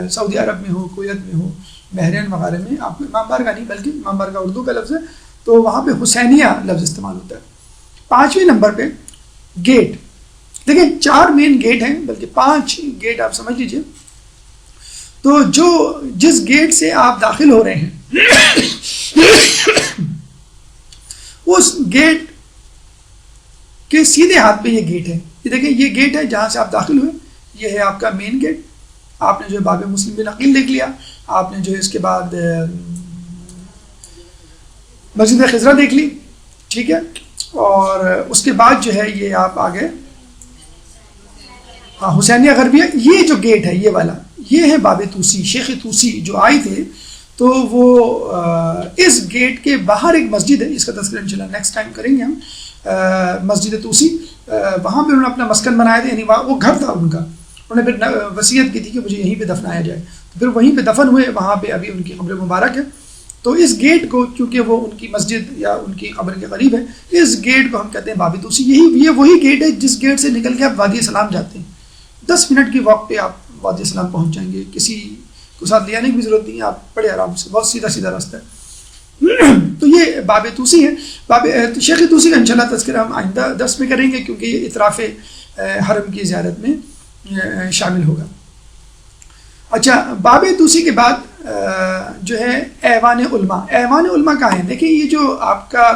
سعودی عرب میں ہو، کویت میں ہو، بحرین وغیرہ میں آپ کو امام بارگاہ نہیں بلکہ امام بارگاہ اردو کا لفظ ہے، تو وہاں پہ حسینیہ لفظ استعمال ہوتا ہے۔ پانچویں نمبر پہ گیٹ، دیکھیں 4 مین گیٹ ہیں بلکہ 5 گیٹ آپ سمجھ لیجئے۔ تو جس گیٹ سے آپ داخل ہو رہے ہیں اس گیٹ کے سیدھے ہاتھ پہ یہ گیٹ ہے، یہ دیکھیں یہ گیٹ ہے جہاں سے آپ داخل ہوئے، یہ ہے آپ کا مین گیٹ۔ آپ نے جو ہے باب مسلم بن عقیل دیکھ لیا، آپ نے جو ہے اس کے بعد مسجد خضرا دیکھ لی، ٹھیک ہے، اور اس کے بعد جو ہے یہ آپ آگے حسینیہ غربیہ، یہ جو گیٹ ہے یہ والا، یہ ہے باب توسی، شیخ توسی جو آئے تھے، تو وہ اس گیٹ کے باہر ایک مسجد ہے، اس کا تذکرہ انشاءاللہ نیکسٹ ٹائم کریں گے ہم، مسجد توسی، وہاں پہ انہوں نے اپنا مسکن بنایا تھا، یعنی وہ گھر تھا ان کا، انہوں نے پھر وصیت کی تھی کہ مجھے یہیں پہ دفنایا جائے، تو پھر وہیں پہ دفن ہوئے، وہاں پہ ابھی ان کی قبر مبارک ہے۔ تو اس گیٹ کو، چونکہ وہ ان کی مسجد یا ان کی قبر کے قریب ہے، اس گیٹ کو ہم کہتے ہیں باب توسی۔ یہ وہی گیٹ ہے جس گیٹ سے نکل کے آپ وادی سلام جاتے ہیں، 10 منٹ کی واک پہ آپ وادی سلام پہنچ جائیں گے، کسی کو ساتھ لے آنے کی بھی ضرورت نہیں ہے، آپ بڑے آرام سے، بہت سیدھا راستہ ہے۔ تو یہ باب توسی ہے۔ شیخ توسی کا انشاءاللہ تذکرہ ہم آئندہ درس میں کریں گے، کیونکہ یہ اطراف حرم کی زیارت میں شامل ہوگا۔ اچھا، باب توسی کے بعد جو ہے ایوان علماء۔ ایوان علماء کہاں ہے؟ دیکھیں یہ جو آپ کا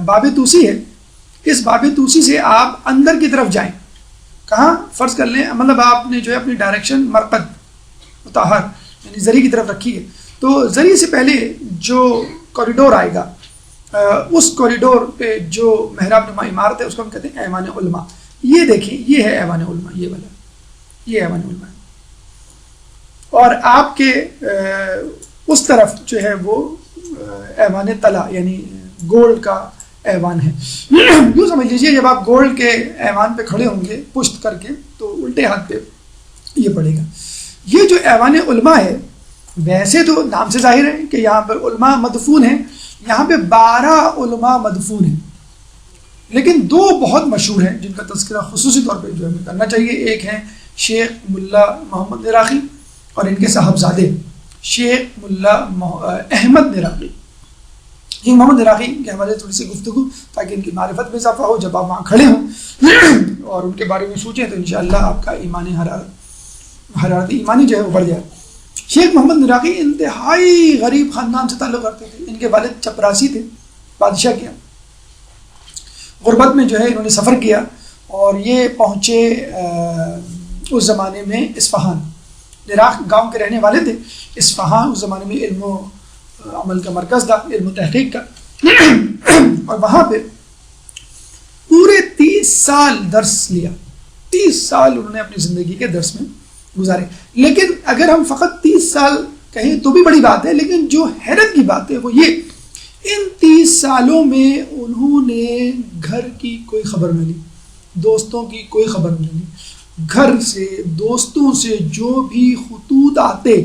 باب توسی ہے، اس باب توسی سے آپ اندر کی طرف جائیں، کہاں فرض کر لیں، مطلب آپ نے جو ہے اپنی ڈائریکشن مرقد مطہر یعنی زری کی طرف رکھی ہے، تو زری سے پہلے جو کوریڈور آئے گا اس کوریڈور پہ جو محراب نما عمارت ہے اس کو ہم کہتے ہیں ایوان علماء. یہ دیکھیں یہ ہے ایوان علماء، یہ والا یہ ایوان علماء ہے. اور آپ کے اس طرف جو ہے وہ ایوان طلا یعنی گولڈ کا ایوان ہے. یوں سمجھ لیجیے جب آپ گولڈ کے ایوان پہ کھڑے ہوں گے پشت کر کے تو الٹے ہاتھ پہ یہ پڑے گا. یہ جو ایوان علماء ہے ویسے تو نام سے ظاہر ہے کہ یہاں پر علماء مدفون ہیں، یہاں پہ 12 علماء مدفون ہیں، لیکن 2 بہت مشہور ہیں جن کا تذکرہ خصوصی طور پہ جو ہمیں کرنا چاہیے. ایک ہیں شیخ ملا محمد نراقی اور ان کے صاحبزادے شیخ ملا احمد نراقی. یہ محمد نراقی کے حوالے تھوڑی سی گفتگو تاکہ ان کی معرفت میں اضافہ ہو. جب آپ وہاں کھڑے ہوں اور ان کے بارے میں سوچیں تو انشاءاللہ آپ کا ایمانی حرارت ایمانی جو ہے وہ بڑھ جائے. شیخ محمد نراقی انتہائی غریب خاندان سے تعلق رکھتے تھے. ان کے والد چپراسی تھے، بادشاہ کے غربت میں جو ہے انہوں نے سفر کیا اور یہ پہنچے اس زمانے میں اصفہان. عراق گاؤں کے رہنے والے تھے. اصفہان اس زمانے میں علم و عمل کا مرکز تھا، علم و تحقیق کا. اور وہاں پہ پورے 30 سال درس لیا. 30 سال انہوں نے اپنی زندگی کے درس میں گزارے. لیکن اگر ہم فقط 30 سال کہیں تو بھی بڑی بات ہے، لیکن جو حیرت کی بات ہے وہ یہ ان 30 سالوں میں انہوں نے گھر کی کوئی خبر نہ لی، دوستوں کی کوئی خبر نہ لی. گھر سے دوستوں سے جو بھی خطوط آتے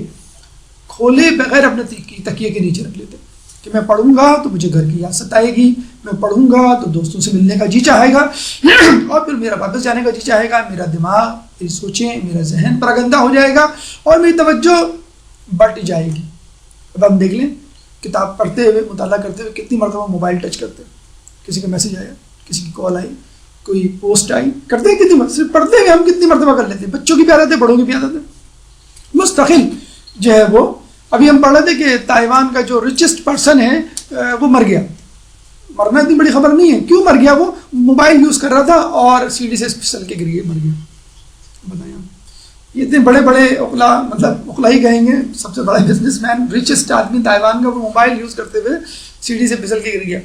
کھولے بغیر اپنے تکیے کے نیچے رکھ لیتے کہ میں پڑھوں گا تو مجھے گھر کی یاد ستائے گی، میں پڑھوں گا تو دوستوں سے ملنے کا جی چاہے گا، اور پھر میرا واپس جانے کا جی چاہے گا. میرا دماغ، میری سوچیں، میرا ذہن پراگندہ ہو جائے گا اور میری توجہ بٹ جائے گی. اب ہم دیکھ لیں کتاب پڑھتے ہوئے، مطالعہ کرتے ہوئے کتنی مرتبہ موبائل ٹچ کرتے ہیں. کسی کا میسج آیا، کسی کی کال آئی، کوئی پوسٹ آئی، کرتے ہیں کتنی مرتبہ. صرف پڑھتے ہوئے ہم کتنی مرتبہ کر لیتے ہیں. بچوں کی بھی عادت ہے، بڑوں کی بھی عادت ہے. مستقل جو ہے وہ ابھی ہم پڑھ رہے تھے کہ تائیوان کا جو ریچسٹ پرسن ہے وہ مر گیا. مرنا اتنی بڑی خبر نہیں ہے. کیوں مر گیا؟ وہ موبائل یوز کر رہا تھا اور سیڑھی سے پھسل کے گر گیا، مر گیا. بتائیں یہ اتنے بڑے بڑے عقلا، مطلب عقلا ہی کہیں گے، سب سے بڑا بزنس مین، ریچسٹ آدمی تائیوان کا، وہ موبائل یوز کرتے ہوئے سیڑھی سے پھسل کے گر گیا.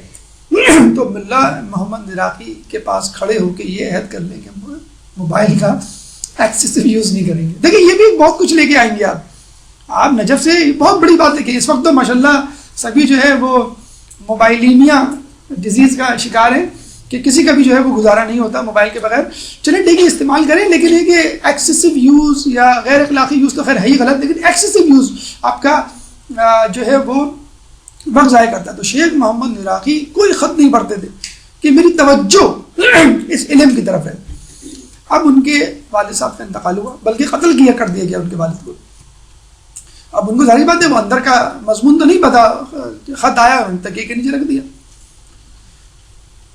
تو ملا محمد نراقی کے پاس کھڑے ہو کے یہ عہد کر لیں کہ ہم موبائل کا ایکسیسو یوز نہیں کریں گے. دیکھیں یہ بھی بہت کچھ لے کے آئیں گے آپ نجف سے. بہت بڑی بات ہے کہ اس وقت تو ماشاءاللہ سبھی جو ہے وہ موبائلیمیا ڈیزیز کا شکار ہے کہ کسی کا بھی جو ہے وہ گزارا نہیں ہوتا موبائل کے بغیر. چلیں ٹھیک ہے استعمال کریں، لیکن یہ کہ ایکسیسو یوز یا غیر اخلاقی یوز تو خیر ہے ہی غلط، لیکن ایکسیسو یوز آپ کا جو ہے وہ وقت ضائع کرتا ہے. تو شیخ محمد نراقی کوئی خط نہیں پڑھتے تھے کہ میری توجہ اس علم کی طرف ہے. اب ان کے والد صاحب کا انتقال ہوا، بلکہ قتل کیا کر دیا گیا ان کے والد کو. اب ان کو ظاہر بات ہے وہ اندر کا مضمون تو نہیں پتا، خط آیا اور تکیے کے نیچے رکھ دیا.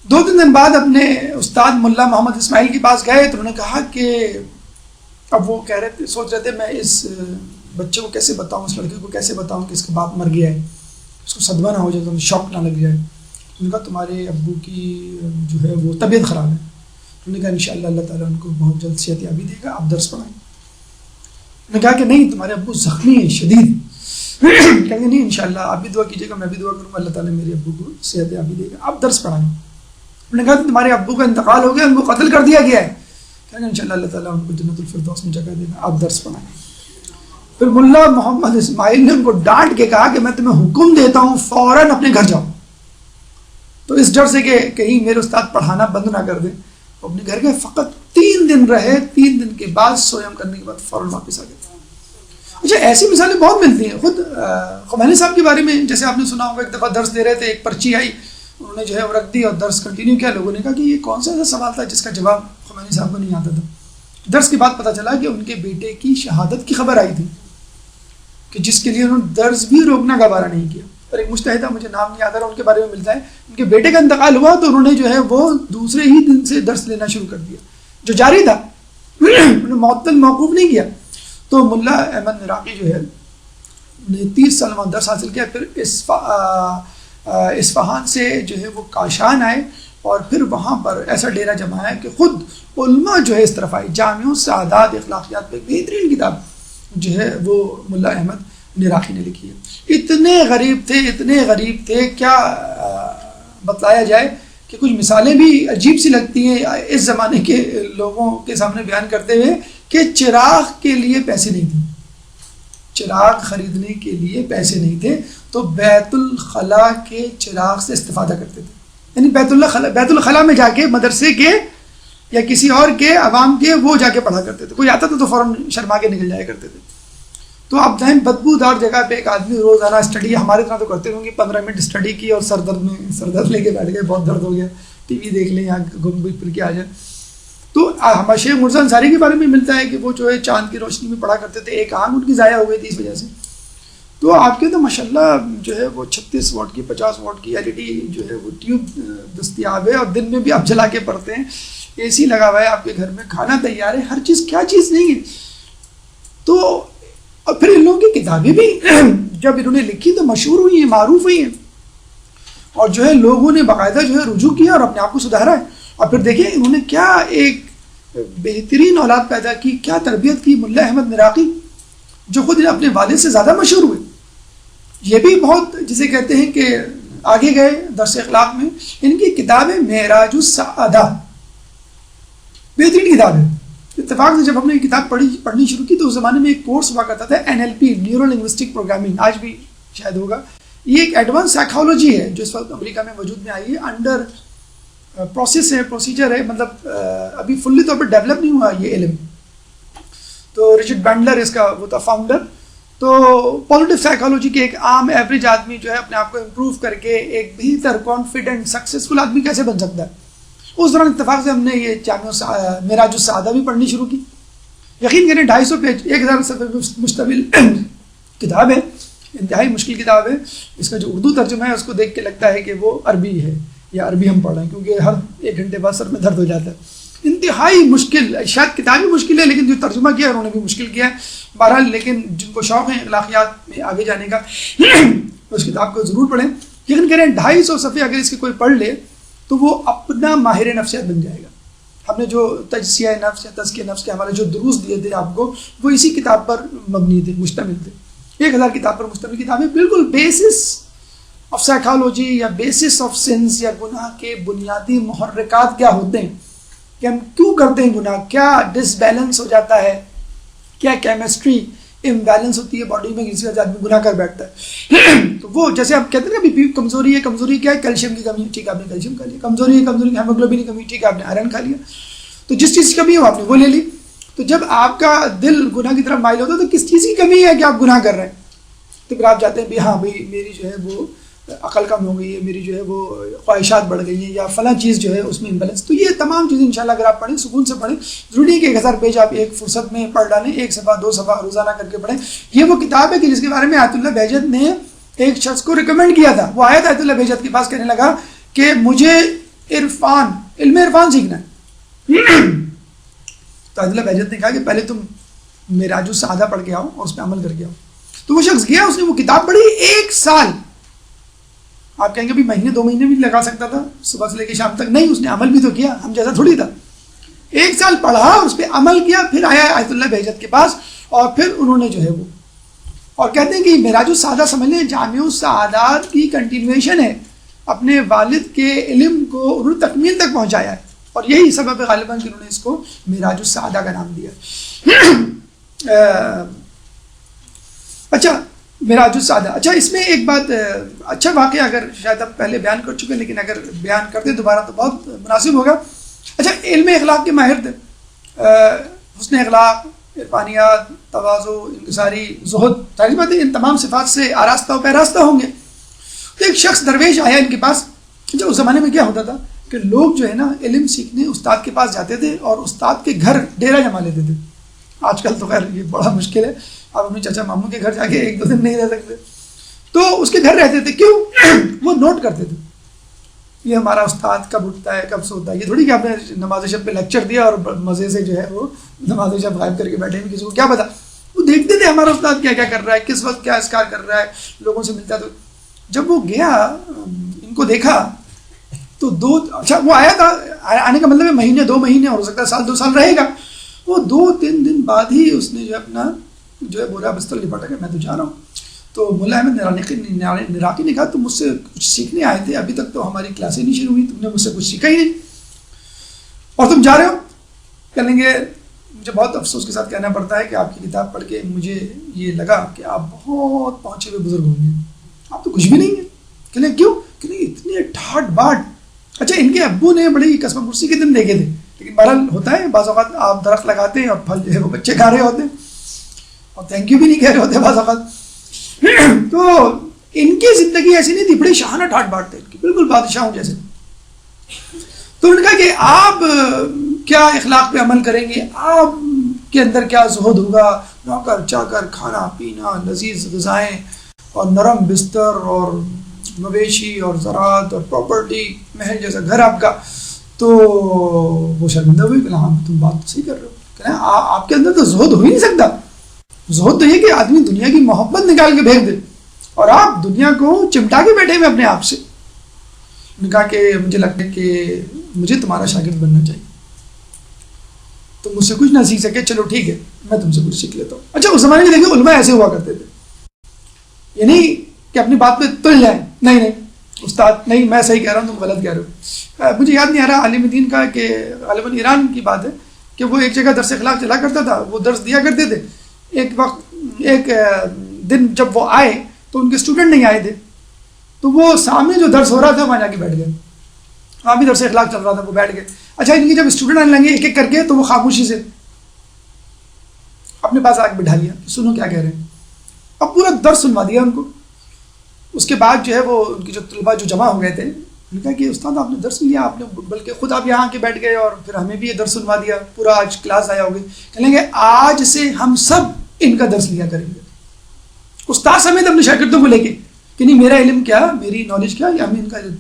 2-3 دن بعد اپنے استاد ملا محمد اسماعیل کے پاس گئے تو انہوں نے کہا کہ اب وہ کہہ رہے تھے، سوچ رہے تھے میں اس بچے کو کیسے بتاؤں، اس لڑکے کو کیسے بتاؤں کہ اس کا باپ مر گیا ہے، اس کو صدمہ نہ ہو جائے، شوق نہ لگ جائے. انہوں نے کہا تمہارے ابو کی جو ہے وہ طبیعت خراب ہے. انہوں نے کہا انشاءاللہ اللہ تعالیٰ ان کو بہت جلد صحت یابی دے گا، آپ درس پڑھائیں. انہوں نے کہا کہ نہیں تمہارے ابو زخمی ہیں شدید. کہیں گے نہیں انشاءاللہ آپ بھی دعا کیجیے گا، میں بھی دعا کروں گا، اللہ تعالیٰ میرے ابو کو صحت یابی دے گا، آپ درس پڑھائیں. انہوں نے کہا تمہارے ابو کا انتقال ہو گیا، ان کو قتل کر دیا گیا ہے. کہیں گے انشاءاللہ اللہ تعالیٰ ان کو جنت الفردوس میں جگہ دے گا، آپ درس پڑھائیں. پھر ملا محمد اسماعیل نے ان کو ڈانٹ کے کہا کہ میں تمہیں حکم دیتا ہوں فوراً اپنے گھر جاؤ. تو اس ڈر سے کہ کہیں میرے استاد پڑھانا بند نہ کر دیں وہ اپنے گھر گئے. فقط 3 دن رہے، 3 دن کے بعد سویم کرنے کے بعد فوراً واپس آ گئے. اچھا ایسی مثالیں بہت ملتی ہیں. خود خمینی صاحب کے بارے میں جیسے آپ نے سنا ہوگا، ایک دفعہ درس دے رہے تھے، ایک پرچی آئی، انہوں نے جو ہے وہ رکھ دی اور درس کنٹینیو کیا. لوگوں نے کہا کہ یہ کون سا ایسا سوال تھا جس کا جواب خمینی صاحب کو نہیں آتا تھا. درس کے بعد پتہ چلا کہ ان کے بیٹے کی شہادت کی خبر آئی تھی کہ جس کے لیے انہوں نے درس بھی روکنا گوارا نہیں کیا. اور ایک مجتہدہ، مجھے نام نہیں آتا رہا، ان کے بارے میں ملتا ہے، ان کے بیٹے کا انتقال ہوا تو انہوں نے جو ہے وہ دوسرے ہی دن سے درس لینا شروع کر دیا جو جاری تھا، انہوں نے معطل موقوف نہیں کیا. تو ملا احمد نراقی جو ہے نے 30 سال وہاں درس حاصل کیا. پھر اصفہان سے جو ہے وہ کاشان آئے اور پھر وہاں پر ایسا ڈیرا جمایا کہ خود علماء جو ہے اس طرف آئے. جامع السعادات اخلاقیات پہ بہترین کتاب جو ہے وہ ملا احمد نراقی نے لکھی ہے. اتنے غریب تھے کیا بتلایا جائے کہ کچھ مثالیں بھی عجیب سی لگتی ہیں اس زمانے کے لوگوں کے سامنے بیان کرتے ہوئے کہ چراغ کے لیے پیسے نہیں تھے، چراغ خریدنے کے لیے پیسے نہیں تھے تو بیت الخلاء کے چراغ سے استفادہ کرتے تھے. یعنی بیت الخلاء میں جا کے مدرسے کے یا کسی اور کے عوام کے وہ جا کے پڑھا کرتے تھے. کوئی آتا تھا تو فوراً شرما کے نکل جایا کرتے تھے. تو آپ دائیں بدبو دار جگہ پہ ایک آدمی روزانہ اسٹڈی ہمارے طرح تو کرتے ہوں گے، 15 منٹ اسٹڈی کی اور سر درد لے کے بیٹھ گئے، بہت درد ہو گیا، ٹی وی دیکھ لیں یا گھوم پھر کے آ جائیں. تو ہمارے شیخ مرزا انصاری کے بارے میں ملتا ہے کہ وہ جو ہے چاند کی روشنی میں پڑھا کرتے تھے، ایک آنکھ ان کی ضائع ہو گئی تھی اس وجہ سے. تو آپ کے تو ماشاءاللہ جو ہے وہ 36 واٹ کی 50 واٹ کی LED جو ہے وہ ٹیوب دستیاب ہے، اور دن میں بھی آپ جلا کے پڑھتے ہیں، AC لگا ہوا ہے آپ کے گھر میں، کھانا تیار ہے، ہر چیز، کیا چیز نہیں ہے. تو اور پھر ان لوگوں کی کتابیں بھی جب انہوں نے لکھی تو مشہور ہوئی ہیں، معروف ہوئی ہیں، اور جو ہے لوگوں نے باقاعدہ جو ہے رجوع کیا اور اپنے آپ کو سدھارا ہے. اور پھر دیکھیں انہوں نے کیا ایک بہترین اولاد پیدا کی، کیا تربیت کی. ملا احمد مراقی جو خود اپنے والد سے زیادہ مشہور ہوئے، یہ بھی بہت جسے کہتے ہیں کہ آگے گئے درس اخلاق میں. ان کی کتاب ہے معراج السعادہ، بہترین کتاب ہے. اتفاق سے جب ہم نے یہ کتاب پڑھنی شروع کی تو اس زمانے میں ایک کورس ہوا کرتا تھا NLP، نیورو لنگوسٹک پروگرامنگ، آج بھی شاید ہوگا. یہ ایک ایڈوانس سائیکالوجی ہے جو اس وقت امریکہ میں وجود میں آئی ہے، انڈر پروسیس ہے، پروسیجر ہے، مطلب ابھی فلی طور پر ڈیولپ نہیں ہوا یہ علم. تو رچرڈ بینڈلر اس کا وہ تھا فاؤنڈر. تو پازیٹیو سائیکالوجی کے ایک عام ایوریج آدمی جو ہے اپنے آپ کو امپروو کر کے ایک بہتر کانفیڈنٹ سکسیزفل آدمی کیسے بن سکتا ہے. اس دوران اتفاق سے ہم نے یہ معراج السعادہ بھی پڑھنی شروع کی. یقین کریں 250 پیج 1000 صفحے پہ مشتمل کتاب ہے، انتہائی مشکل کتاب ہے. اس کا جو اردو ترجمہ ہے اس کو دیکھ کے لگتا ہے کہ وہ عربی ہے یا عربی ہم پڑھ رہے ہیں، کیونکہ ہر 1 گھنٹے بعد سر میں درد ہو جاتا ہے. انتہائی مشکل، شاید کتاب بھی مشکل ہے لیکن جو ترجمہ کیا ہے انہوں نے بھی مشکل کیا ہے. بہرحال لیکن جن کو شوق ہے اخلاقیات میں آگے جانے کا اس کتاب کو ضرور پڑھیں. یقین کریں 250 صفحے اگر اس کے کوئی پڑھ لے تو وہ اپنا ماہر نفسیات بن جائے گا. ہم نے جو تجزیہ نفس یا تزکیہ نفس کے ہمارے جو دروس دیے تھے آپ کو، وہ اسی کتاب پر مبنی تھے، مشتمل تھے. 1000 کتاب پر مشتمل کتاب ہے، بالکل بیسس آف سائیکالوجی یا بیسس آف سینس یا گناہ کے بنیادی محرکات کیا ہوتے ہیں، کہ ہم کیوں کرتے ہیں گناہ، کیا ڈس بیلنس ہو جاتا ہے، کیا کیمسٹری امبیلنس ہوتی ہے باڈی میں، کسی وجہ آدمی گناہ کر بیٹھتا ہے. تو وہ جیسے آپ کہتے ہیں نا بی کمزوری ہے، کمزوری کیا ہے، کیلشیم کی کمی، ٹھیک ہے آپ نے کیلشیم کھا لیا. کمزوری ہے، کمزوری ہیموگلوبن کی کمی، ٹھیک ہے آپ نے آئرن کھا لیا. تو جس چیز کی کمی ہے آپ نے وہ لے لی. تو جب آپ کا دل گناہ کی طرف مائل ہوتا ہے تو کس چیز کی کمی ہے کہ آپ گناہ کر رہے ہیں. تو پھر آپ جاتے ہیں بھی ہاں بھائی میری جو ہے وہ عقل کم ہو گئی ہے، میری جو ہے وہ خواہشات بڑھ گئی ہیں، یا فلاں چیز جو ہے اس میں امبیلنس. تو یہ تمام چیزیں انشاءاللہ اگر آپ پڑھیں، سکون سے پڑھیں. ضروری ہے کہ 1000 پیج آپ ایک فرصت میں پڑھ ڈالیں، 1 صفحہ 2 صفحہ روزانہ کر کے پڑھیں. یہ وہ کتاب ہے کہ جس کے بارے میں آیت اللہ بہجت نے ایک شخص کو ریکمینڈ کیا تھا. وہ آیا تھا آیت اللہ بہجت کے پاس، کہنے لگا کہ مجھے علم عرفان سیکھنا ہے. تو آیت اللہ بہجت نے کہا کہ پہلے تم معراج السعادہ پڑھ کے آؤ اور اس پہ عمل کر کے آؤ. تو وہ شخص گیا، اس نے وہ کتاب پڑھی 1 سال. آپ کہیں گے بھی مہینے 2 مہینے بھی لگا سکتا تھا صبح سے لے کے شام تک. نہیں، اس نے عمل بھی تو کیا، ہم جیسا تھوڑی تھا. 1 سال پڑھا، اس پہ عمل کیا، پھر آیا آیت اللہ بہجت کے پاس اور پھر انہوں نے جو ہے وہ، اور کہتے ہیں کہ معراج السعادہ سمجھ لیں جامع السعادات کی کنٹینویشن ہے. اپنے والد کے علم کو انہوں نے تکمیل تک پہنچایا ہے، اور یہی سبب غالباً کہ انہوں نے اس کو معراج السعادہ کا نام دیا. اچھا، معراج السعادہ. اچھا، اس میں ایک بات، اچھا واقعہ اگر شاید آپ پہلے بیان کر چکے لیکن اگر بیان کرتے دوبارہ تو بہت مناسب ہوگا. اچھا، علم اخلاق کے ماہر تھے، حسن اخلاق، عرفانیات، تواضع، انکساری، زہد، ظاہر بات ہے ان تمام صفات سے آراستہ و پیراستہ ہوں گے. تو ایک شخص درویش آیا ان کے پاس. اچھا، اس زمانے میں کیا ہوتا تھا کہ لوگ جو ہے نا علم سیکھنے استاد کے پاس جاتے تھے اور استاد کے گھر ڈیرا جما لیتے تھے. آج کل تو خیر یہ بڑا مشکل ہے، آپ اپنے چچا ماموں کے گھر جا کے 1-2 دن نہیں رہ سکتے. تو اس کے گھر رہتے تھے. کیوں؟ وہ نوٹ کرتے تھے یہ ہمارا استاد کب اٹھتا ہے، کب سوتا ہے. یہ تھوڑی کہ آپ نے نماز شب پہ لیکچر دیا اور مزے سے جو ہے وہ نماز شب غائب کر کے بیٹھے ہیں، کسی کو کیا پتا. وہ دیکھتے تھے ہمارا استاد کیا کیا کر رہا ہے، کس وقت کیا اذکار کر رہا ہے، لوگوں سے ملتا ہے. تو جب وہ گیا، ان کو دیکھا تو اچھا وہ آیا تھا، آنے کا مطلب ہے مہینے 2 مہینے، اور ہو سکتا ہے سال 2 سال رہے گا. وہ 2-3 دن بعد ہی اس نے جو اپنا جو ہے بورا بستر لپاٹا کہ میں تو جا رہا ہوں. تو مولا احمد نراقی نے کہا تم مجھ سے کچھ سیکھنے آئے تھے، ابھی تک تو ہماری کلاسیں نہیں شروع ہوئی، تم نے مجھ سے کچھ سیکھا ہی نہیں اور تم جا رہے ہو. کہیں گے مجھے بہت افسوس کے ساتھ کہنا پڑتا ہے کہ آپ کی کتاب پڑھ کے مجھے یہ لگا کہ آپ بہت پہنچے ہوئے بزرگ ہوں گے، آپ تو کچھ بھی نہیں ہیں. کہنے کیوں؟ کہنے اتنے ٹھاٹ باٹ. اچھا ان کے ابو نے بڑی قسم پرسی کے دن دیکھے تھے، لیکن بہرحال ہوتا ہے بعض اوقات آپ درخت لگاتے ہیں اور پھل جو ہے وہ بچے کھا رہے ہوتے ہیں اور تھینک یو بھی نہیں کہہ رہے ہوتے بعض اوقات. تو ان کی زندگی ایسی نہیں تھی، بڑے شاہانہ ٹھاٹ باٹ تھے بالکل بادشاہوں جیسے. تو انہوں نے کہا کہ آپ کیا اخلاق پہ عمل کریں گے، آپ کے اندر کیا زہد ہوگا، نوکر چاکر، کھانا پینا، لذیذ غذائیں اور نرم بستر اور مویشی اور زراعت اور پراپرٹی، محل جیسا گھر آپ کا. تو وہ شرمندہ ہوئی کہ ہاں تم بات صحیح کر رہے ہو. کہنا آپ کے اندر تو زہد ہو ہی نہیں سکتا. زہد تو یہ کہ آدمی دنیا کی محبت نکال کے بھیج دے اور آپ دنیا کو چمٹا کے بیٹھے ہوئے اپنے آپ سے. نے کہا کہ مجھے لگتا ہے کہ مجھے تمہارا شاگرد بننا چاہیے، تم مجھ سے کچھ نہ سیکھ سکے، چلو ٹھیک ہے میں تم سے کچھ سیکھ لیتا ہوں. اچھا اس زمانے میں دیکھیں علماء ایسے ہوا کرتے تھے، یعنی کہ اپنی بات پہ تل جائیں، نہیں استاد نہیں میں صحیح کہہ رہا ہوں تم غلط کہہ رہے ہو. مجھے یاد نہیں آ رہا عالم دین کا کہ غالباً ایران کی بات ہے کہ وہ ایک جگہ درس اخلاق چلا کرتا تھا، وہ درس دیا کرتے تھے. ایک دن جب وہ آئے تو ان کے اسٹوڈنٹ نہیں آئے تھے، تو وہ سامنے جو درس ہو رہا تھا وہاں جا کے بیٹھ گئے، وہاں بھی درس اخلاق چل رہا تھا، وہ بیٹھ گئے. اچھا ان کی جب اسٹوڈنٹ آنے لگے ایک ایک کر کے تو وہ خاموشی سے اپنے پاس آ کے بٹھا لیا، سنو کیا کہہ رہے ہیں. اب پورا درس سنوا دیا ان کو. اس کے بعد جو ہے وہ ان کی جو طلباء جو جمع ہو گئے تھے انہوں نے کہا کہ استاد آپ نے درس لیا، آپ نے بلکہ خود آپ یہاں آ کے بیٹھ گئے اور پھر ہمیں بھی یہ درس سنوا دیا، پورا آج کلاس آیا ہوگی. کہیں گے آج سے ہم سب ان کا درس لیا کریں گے، استاد سمیت اپنے شاگردوں کو لے کے کہ نہیں میرا علم کیا، میری نالج کیا، یا ہمیں ان کا علم.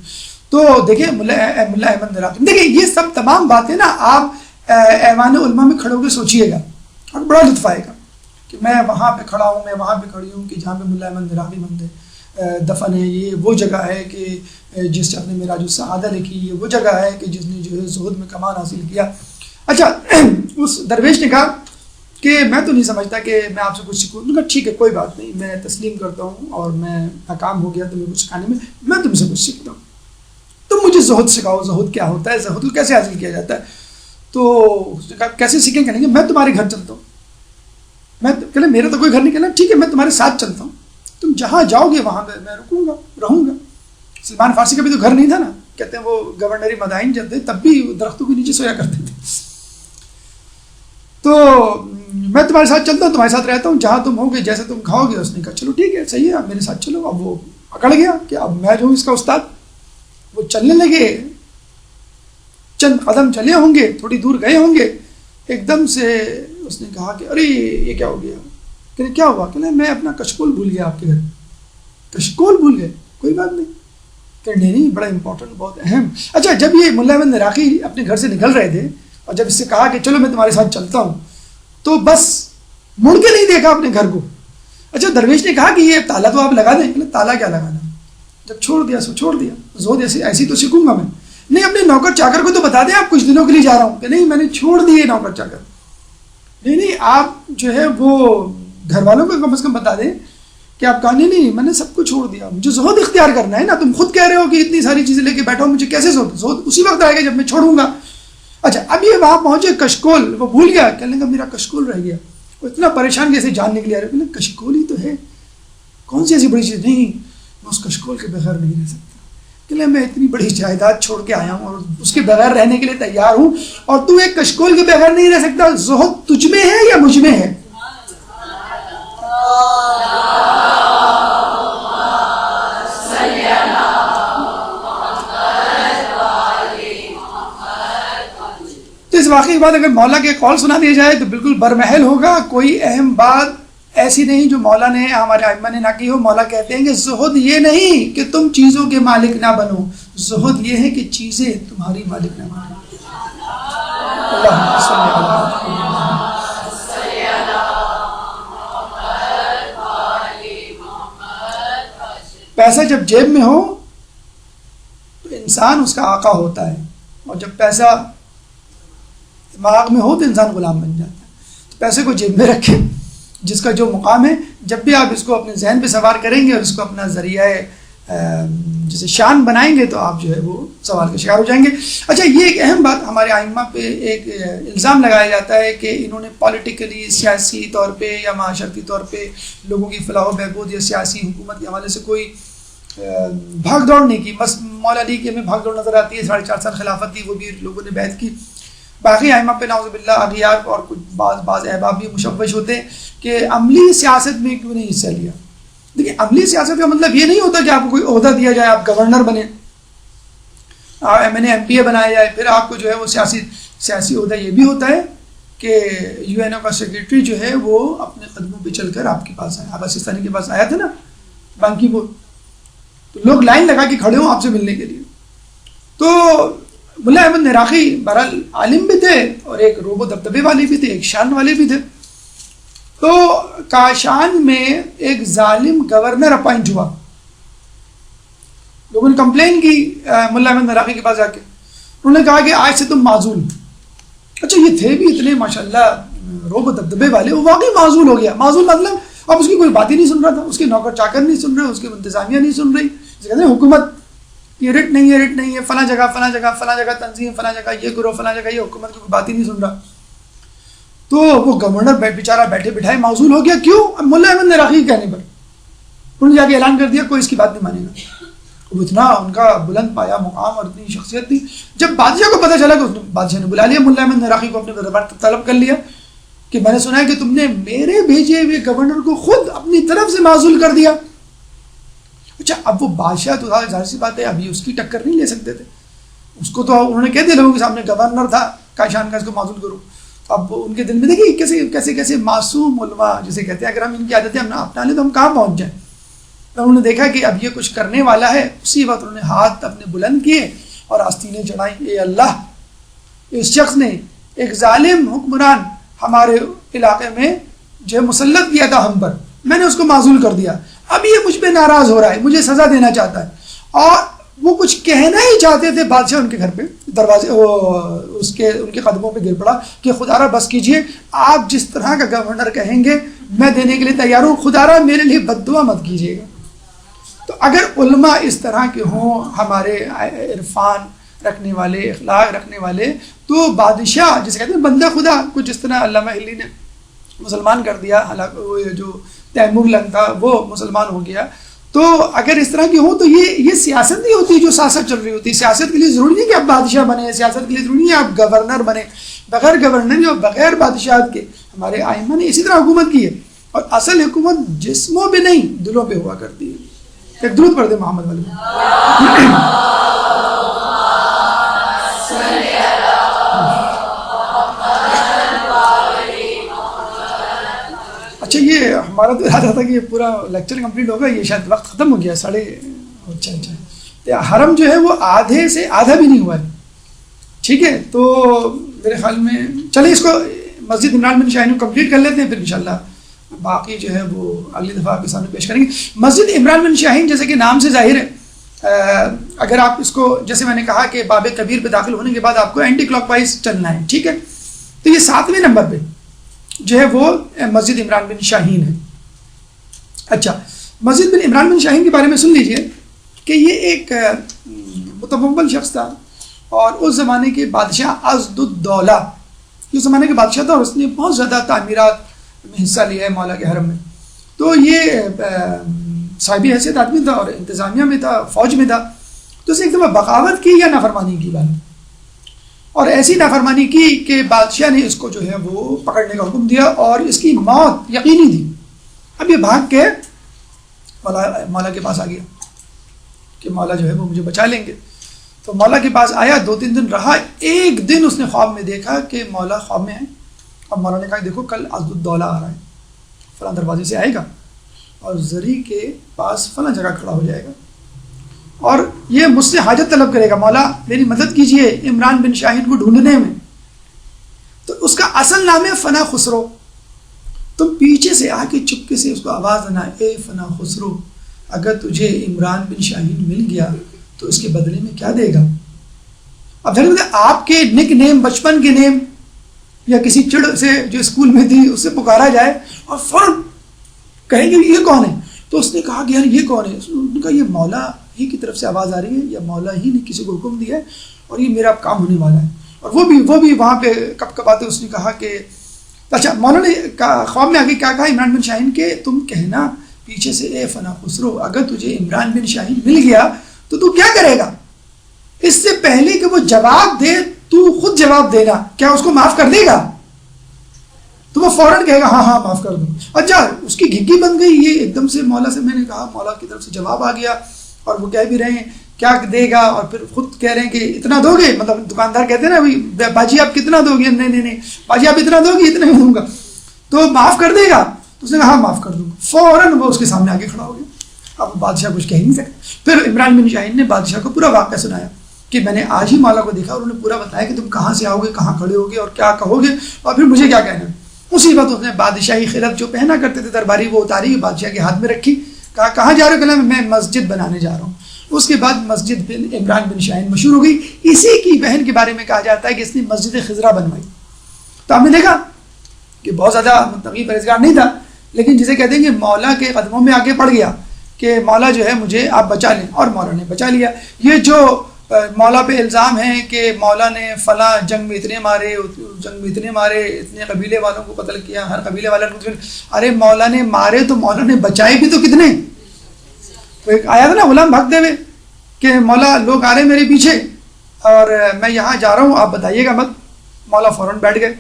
تو دیکھیں ملا احمد نراقی، دیکھیں یہ سب تمام باتیں نا آپ ایوان علماء میں کھڑے ہو کے سوچیے گا اور بڑا لطف آئے گا کہ میں وہاں پہ کھڑا ہوں، میں وہاں پہ کھڑی ہوں کہ جہاں پہ ملا احمد نراقی مند دفن ہے، یہ وہ جگہ ہے کہ جس شخص نے میراج السعادہ لکھی، یہ وہ جگہ ہے کہ جس نے جو ہے زہد میں کمال حاصل کیا. اچھا اس درویش نے کہا کہ میں تو نہیں سمجھتا کہ میں آپ سے کچھ سیکھوں. نے کہا ٹھیک ہے کوئی بات نہیں، میں تسلیم کرتا ہوں اور میں ناکام ہو گیا تمہیں کچھ سکھانے میں تم سے کچھ سیکھتا ہوں، تم مجھے زہد سکھاؤ، زہد کیا ہوتا ہے، زہد کو کیسے حاصل کیا جاتا ہے. تو اس نے کہا کیسے سیکھیں؟ کہیں گے میں تمہارے گھر چلتا ہوں. میں کہنا میرا تو کوئی گھر نہیں، کہنا ٹھیک ہے میں تمہارے ساتھ چلتا ہوں، تم جہاں جاؤ گے وہاں پہ میں رکوں گا، رہوں گا. سلمان فارسی کا بھی تو گھر نہیں تھا نا، کہتے ہیں وہ گورنری مدائن جب تھے تب بھی درختوں کے نیچے سویا کرتے تھے. تو میں تمہارے ساتھ چلتا ہوں، تمہارے ساتھ رہتا ہوں، جہاں تم ہوگے جیسے تم کھاؤ گے. اس نے کہا چلو ٹھیک ہے صحیح ہے، اب میرے ساتھ چلو. اب وہ اکڑ گیا کہ اب میں جو ہوں اس کا استاد. وہ چلنے لگے، چند قدم چلے ہوں گے، تھوڑی دور گئے ہوں گے، ایک دم سے اس نے کہا کہ ارے یہ کیا ہو گیا. کہ کیا ہوا؟ کہ میں اپنا کشکول بھول گیا آپ کے گھر. کشکول بھول گئے؟ کوئی بات نہیں. کہ نہیں بڑا امپورٹنٹ، بہت اہم. اچھا جب یہ ملا احمد نراقی اپنے گھر سے نکل رہے تھے اور جب اس سے کہا کہ چلو میں تمہارے ساتھ چلتا ہوں، تو بس مڑ کے نہیں دیکھا اپنے گھر کو. اچھا درویش نے کہا کہ یہ تالا تو آپ لگا دیں. کہ تالا کیا لگانا، جب چھوڑ دیا سو چھوڑ دیا، زہد ایسی تو سیکھوں گا میں. نہیں اپنے نوکر چاکر کو تو بتا دیں آپ کچھ دنوں کے لیے جا رہا ہوں. کہ نہیں میں نے چھوڑ دیے نوکر چاکر. نہیں آپ جو ہے وہ گھر والوں کو کم از کم بتا دیں کہ آپ کہا نہیں میں نے سب کو چھوڑ دیا، مجھے زہد اختیار کرنا ہے نا. تم خود کہہ رہے ہو کہ اتنی ساری چیزیں لے کے بیٹھا ہوں، مجھے کیسے زہد اسی وقت آئے گا جب میں چھوڑوں گا. اچھا اب یہ وہاں پہنچے کشکول، وہ بھول گیا، کہنے لگا میرا کشکول رہ گیا. وہ اتنا پریشان جیسے جان نکلی آ رہی. کشکول ہی تو ہے، کون سی ایسی بڑی چیز. نہیں میں اس کشکول کے بغیر نہیں رہ سکتا. کہ میں اتنی بڑی جائیداد چھوڑ کے آیا ہوں اور اس کے بغیر رہنے کے لیے تیار ہوں، اور تو ایک کشکول کے بغیر نہیں رہ سکتا. زہد تجھ میں ہے یا مجھ میں ہے؟ تو اس واقعے کے بعد اگر مولا کے قول سنا دیا جائے تو بالکل برمحل ہوگا. کوئی اہم بات ایسی نہیں جو مولا نے ہمارے ائمہ نے نہ کی ہو. مولا کہتے ہیں کہ زہد یہ نہیں کہ تم چیزوں کے مالک نہ بنو، زہد یہ ہے کہ چیزیں تمہاری مالک نہ بنو. اللہ صلی اللہ پیسہ جب جیب میں ہو تو انسان اس کا آقا ہوتا ہے، اور جب پیسہ دماغ میں ہو تو انسان غلام بن جاتا ہے. تو پیسے کو جیب میں رکھے، جس کا جو مقام ہے جب بھی آپ اس کو اپنے ذہن پہ سوار کریں گے اور اس کو اپنا ذریعہ جسے شان بنائیں گے تو آپ جو ہے وہ سوال کا شکار ہو جائیں گے. اچھا یہ ایک اہم بات ہمارے ائمہ پہ ایک الزام لگایا جاتا ہے کہ انہوں نے پولیٹیکلی سیاسی طور پہ یا معاشرتی طور پہ لوگوں کی فلاح و بہبود یا سیاسی حکومت کے حوالے سے کوئی بھاگ دوڑ نہیں کی. بس مولا علی کی ہمیں بھاگ دوڑ نظر آتی ہے. 4.5 سال خلافت تھی وہ بھی لوگوں نے بیعت کی. باقی ائمہ پہ نعوذ باللہ اغیار اور کچھ بعض احباب بھی مشوش ہوتے ہیں کہ عملی سیاست میں کیوں نہیں حصہ لیا. دیکھیں عملی سیاست کا مطلب یہ نہیں ہوتا کہ آپ کو کوئی عہدہ دیا جائے, آپ گورنر بنے, M N A M P A بنایا جائے, پھر آپ کو جو ہے وہ سیاسی عہدہ یہ بھی ہوتا ہے کہ یو این او کا سیکریٹری جو ہے وہ اپنے قدموں پہ چل کر آپ کے پاس آیا. عباس سستانی کے پاس آیا تھا نا بانکی پور, تو لوگ لائن لگا کے کھڑے ہوں آپ سے ملنے کے لیے. تو ملا احمد عراقی بہرحال عالم بھی تھے اور ایک روب و دبدبے والے بھی تھے, ایک شان والے بھی تھے. تو کاشان میں ایک ظالم گورنر اپوائنٹ ہوا. لوگوں نے کمپلین کی ملا احمد عراقی کے پاس جا کے, انہوں نے کہا کہ آج سے تم معزول. اچھا یہ تھے بھی اتنے ماشاءاللہ روب و دبدبے والے, وہ واقعی معزول ہو گیا. معزول مطلب اب اس کی کوئی بات ہی نہیں سن رہا تھا, اس کے نوکر چاکر نہیں سن رہے, اس کے انتظامیہ نہیں سن رہی. کہتے ہیں حکومت یہ رٹ نہیں ہے, فلاں جگہ تنظیم, فلاں جگہ یہ گروہ, فلاں جگہ یہ, حکومت کی کوئی بات ہی نہیں سن رہا. تو وہ گورنر بیچارہ بیٹھے بٹھائے معزول ہو گیا. کیوں؟ ملا احمد عراقی کے کہنے پر انہوں نے جا کے اعلان کر دیا کوئی اس کی بات نہیں مانے گا. وہ اتنا ان کا بلند پایا مقام اور اتنی شخصیت تھی. جب بادشاہ کو پتہ چلا کہ بادشاہ نے بلا لیا ملا احمد عراقی کو اپنے دربار طلب کر لیا کہ میں نے سنا ہے کہ تم نے میرے بھیجے ہوئے گورنر کو خود اپنی طرف سے معزول کر دیا. اچھا اب وہ بادشاہ تو ظاہر سی بات ہے ابھی اس کی ٹکر نہیں لے سکتے تھے. اس کو تو انہوں نے کہہ دیا لوگوں کے سامنے گورنر تھا کاشان کا, اس کو معزول کرو. اب ان کے دل میں دیکھیے کیسے معصوم علماء جسے کہتے ہیں, اگر ہم ان کی عادتیں ہم اپنا لیں تو ہم کہاں پہنچ جائیں. تو انہوں نے دیکھا کہ اب یہ کچھ کرنے والا ہے, اسی وقت انہوں نے ہاتھ اپنے بلند کیے اور آستینیں چڑھائیں. اے اللہ, اس شخص نے ایک ظالم حکمران ہمارے علاقے میں جو ہے مسلط کیا تھا ہم پر, میں نے اس کو معزول کر دیا. اب یہ مجھ پہ ناراض ہو رہا ہے, مجھے سزا دینا چاہتا ہے. اور وہ کچھ کہنا ہی چاہتے تھے, بادشاہ ان کے گھر پہ دروازے ان کے قدموں پہ گر پڑا کہ خدا را بس کیجئے, آپ جس طرح کا گورنر کہیں گے میں دینے کے لیے تیار ہوں, خدا را میرے لیے بد دعا مت کیجیے گا. تو اگر علماء اس طرح کے ہوں, ہمارے عرفان رکھنے والے, اخلاق رکھنے والے, تو بادشاہ جسے کہتے ہیں بندہ خدا کو, جس طرح علامہ ہلی نے مسلمان کر دیا, حالانکہ جو تیمور لنگ تھا وہ مسلمان ہو گیا. تو اگر اس طرح کی ہوں تو یہ سیاست نہیں ہوتی جو سیاست چل رہی ہوتی. سیاست کے لیے ضروری نہیں کہ آپ بادشاہ بنے, سیاست کے لیے ضروری نہیں آپ گورنر بنے. بغیر گورنر اور بغیر بادشاہت کے ہمارے ائمہ نے اسی طرح حکومت کی ہے. اور اصل حکومت جسموں پہ نہیں دلوں پہ ہوا کرتی ہے. ایک درود پڑھ دے محمد والے. اچھا یہ ہمارا تو ارادہ تھا کہ یہ پورا لیکچر کمپلیٹ ہوگا, یہ شاید وقت ختم ہو گیا 8:30. اچھا حرم جو ہے وہ آدھے سے آدھا بھی نہیں ہوا ہے. ٹھیک ہے, تو میرے خیال میں چلیں اس کو مسجد عمران بن شاہین کو کمپلیٹ کر لیتے ہیں, پھر انشاءاللہ باقی جو ہے وہ اگلی دفعہ آپ کے سامنے پیش کریں گے. مسجد عمران بن شاہین جیسے کہ نام سے ظاہر ہے, اگر آپ اس کو جیسے میں نے کہا کہ باب کبیر پہ داخل ہونے کے بعد آپ کو اینٹی کلاک وائز چلنا ہے. ٹھیک ہے, تو یہ 7ویں نمبر پہ جو ہے وہ مسجد عمران بن شاہین ہے. اچھا مسجد بن عمران بن شاہین کے بارے میں سن لیجئے کہ یہ ایک متمول شخص تھا اور اس زمانے کے بادشاہ عضد الدولہ, اس زمانے کے بادشاہ تھا اور اس نے بہت زیادہ تعمیرات میں حصہ لیا ہے مولا کے حرم میں. تو یہ صاحب حیثیت آدمی تھا اور انتظامیہ میں تھا, فوج میں تھا. تو اس نے ایک دفعہ بغاوت کی یا نافرمانی کی بات, اور ایسی نافرمانی کی کہ بادشاہ نے اس کو جو ہے وہ پکڑنے کا حکم دیا اور اس کی موت یقینی تھی. اب یہ بھاگ کے مولا کے پاس آ گیا کہ مولا جو ہے وہ مجھے بچا لیں گے. تو مولا کے پاس آیا, 2-3 دن رہا. ایک دن اس نے خواب میں دیکھا کہ مولا خواب میں ہے, اور مولا نے کہا دیکھو کل عضد الدولہ آ رہا ہے, فلاں دروازے سے آئے گا اور زری کے پاس فلاں جگہ کھڑا ہو جائے گا اور یہ مجھ سے حاجت طلب کرے گا, مولا میری مدد کیجئے عمران بن شاہین کو ڈھونڈنے میں. تو اس کا اصل نام ہے فنا خسرو. تم پیچھے سے آ کے چپکے سے اس کو آواز دینا, اے فنا خسرو, اگر تجھے عمران بن شاہین مل گیا تو اس کے بدلے میں کیا دے گا. اب آپ کے نک نیم, بچپن کے نیم یا کسی چڑ سے جو اسکول میں تھی اس سے پکارا جائے اور فوراً کہیں گے یہ کون ہے؟ تو اس نے کہا کہ یار یہ کون ہے؟ انہوں نے کہا یہ مولا ہی کی طرف سے آواز آ رہی ہے، یا مولا ہی نے کسی کو حکم دیا ہے اور یہ میرا کام ہونے والا ہے. اور وہ بھی وہاں پہ کب کب آتے. اس نے کہا کہ اچھا، مولا نے خواب میں آگے کیا کہا عمران بن شاہین کہ تم کہنا پیچھے سے اے فنا خسرو، اگر تجھے عمران بن شاہین مل گیا تو کیا کرے گا؟ اس سے پہلے کہ وہ جواب دے تو خود جواب دینا، کیا اس کو معاف کر دے گا؟ تو وہ فوراً کہے گا ہاں معاف کر دوں. اچھا، اس کی گھگی بن گئی. یہ ایک دم سے مولا سے میں نے کہا، مولا کی طرف سے جواب آ گیا اور وہ کہہ بھی رہے ہیں کیا دے گا، اور پھر خود کہہ رہے ہیں کہ اتنا دو گے. مطلب دکاندار کہتے ہیں نا باجی آپ کتنا دو گے؟ نہیں باجی آپ اتنا دو گے؟ اتنا ہی دوں گا. تو معاف کر دے گا؟ تو اس نے کہا ہاں معاف کر دوں گا. فوراً وہ اس کے سامنے آگے کھڑا ہو گیا. اب بادشاہ کچھ کہہ ہی نہیں سکتا. پھر عمران بن شاہین نے بادشاہ کو پورا واقعہ سنایا کہ میں نے آج ہی مولا کو دیکھا، اور انہوں نے پورا بتایا کہ تم کہاں سے آؤ گے، کہاں کھڑے ہوگے اور کیا کہو گے، اور پھر مجھے کیا کہنا ہے. اسی وقت اس نے بادشاہی خلعت جو پہنا کرتے تھے درباری وہ اتاری، بادشاہ کے ہاتھ میں رکھی. کہا کہاں جا رہے ہو؟ کہ میں مسجد بنانے جا رہا ہوں. اس کے بعد مسجد عمران بن شاہین مشہور ہو گئی. اسی کی بہن کے بارے میں کہا جاتا ہے کہ اس نے مسجد خضرا بنوائی. تو ہم نے دیکھا کہ بہت زیادہ متقی پرہیزگار نہیں تھا، لیکن جسے کہتے ہیں کہ مولا کے قدموں میں آگے پڑ گیا کہ مولا جو ہے مجھے آپ بچا لیں، اور مولا نے بچا لیا. یہ جو مولا پہ الزام ہے کہ مولا نے فلاں جنگ میں اتنے مارے، اتنے قبیلے والوں کو قتل کیا، ہر قبیلے والوں کو قتل. ارے مولا نے مارے تو مولا نے بچائے بھی تو کتنے. ایک آیا تھا نا غلام بھاگتے ہوئے کہ مولا لوگ آ رہے میرے پیچھے اور میں یہاں جا رہا ہوں، آپ بتائیے گا مت. مولا فوراً بیٹھ گئے.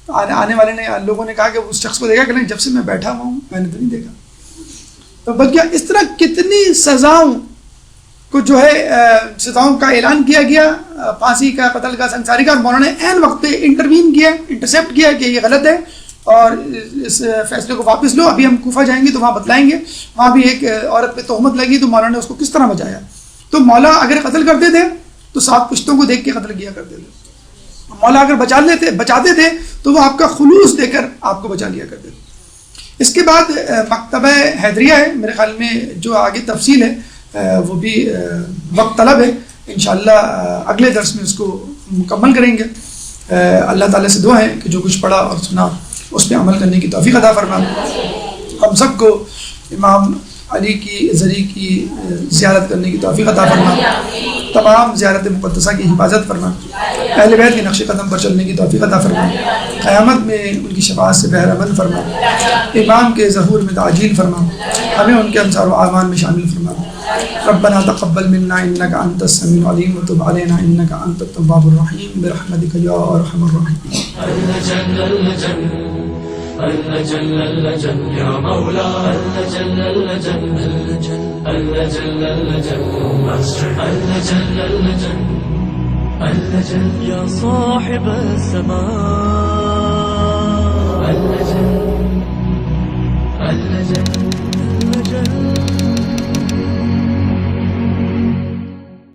آنے والے نے لوگوں نے کہا کہ اس شخص کو دیکھا کہ نہیں، جب سے میں بیٹھا ہوا ہوں میں نے تو نہیں دیکھا. تو بچ گیا. اس طرح کتنی سزاؤں کو جو ہے سزاؤں کا اعلان کیا گیا، پھانسی کا، قتل کا، سنساری کا، اور مولانا نے عین وقت پہ انٹروین کیا، انٹرسیپٹ کیا کہ یہ غلط ہے اور اس فیصلے کو واپس لو. ابھی ہم کوفہ جائیں گے تو وہاں بتلائیں گے. وہاں بھی ایک عورت پہ تہمت لگی تو مولانا نے اس کو کس طرح بچایا. تو مولا اگر قتل کرتے تھے تو 7 پشتوں کو دیکھ کے قتل کیا کرتے تھے. مولا اگر بچاتے تھے تو وہ آپ کا خلوص دے کر آپ کو بچا لیا کرتے تھے. اس کے بعد مکتبہ حیدریہ ہے، میرے خیال میں جو آگے تفصیل ہے وہ بھی وقت طلب ہے. انشاءاللہ اگلے درس میں اس کو مکمل کریں گے. اللہ تعالیٰ سے دعا ہے کہ جو کچھ پڑھا اور سنا اس پہ عمل کرنے کی توفیق عطا فرما. ہم سب کو امام علی کی زری کی زیارت کرنے کی توفیق عطا فرما. تمام زیارت مقدسہ کی حفاظت فرما. اہل بیت کے نقش قدم پر چلنے کی توفیق عطا فرما. قیامت میں ان کی شفاعت سے بہر امن فرما. امام کے ظہور میں تعجیل فرما. ہمیں ان کے انصار و اعوان میں شامل فرما. ربنا تقبل منا انك انت السميع العليم وتب علينا انك انت التواب الرحيم برحمتك يا ارحم الراحمين. اللجن يا مولا اللجن يا صاحب السماء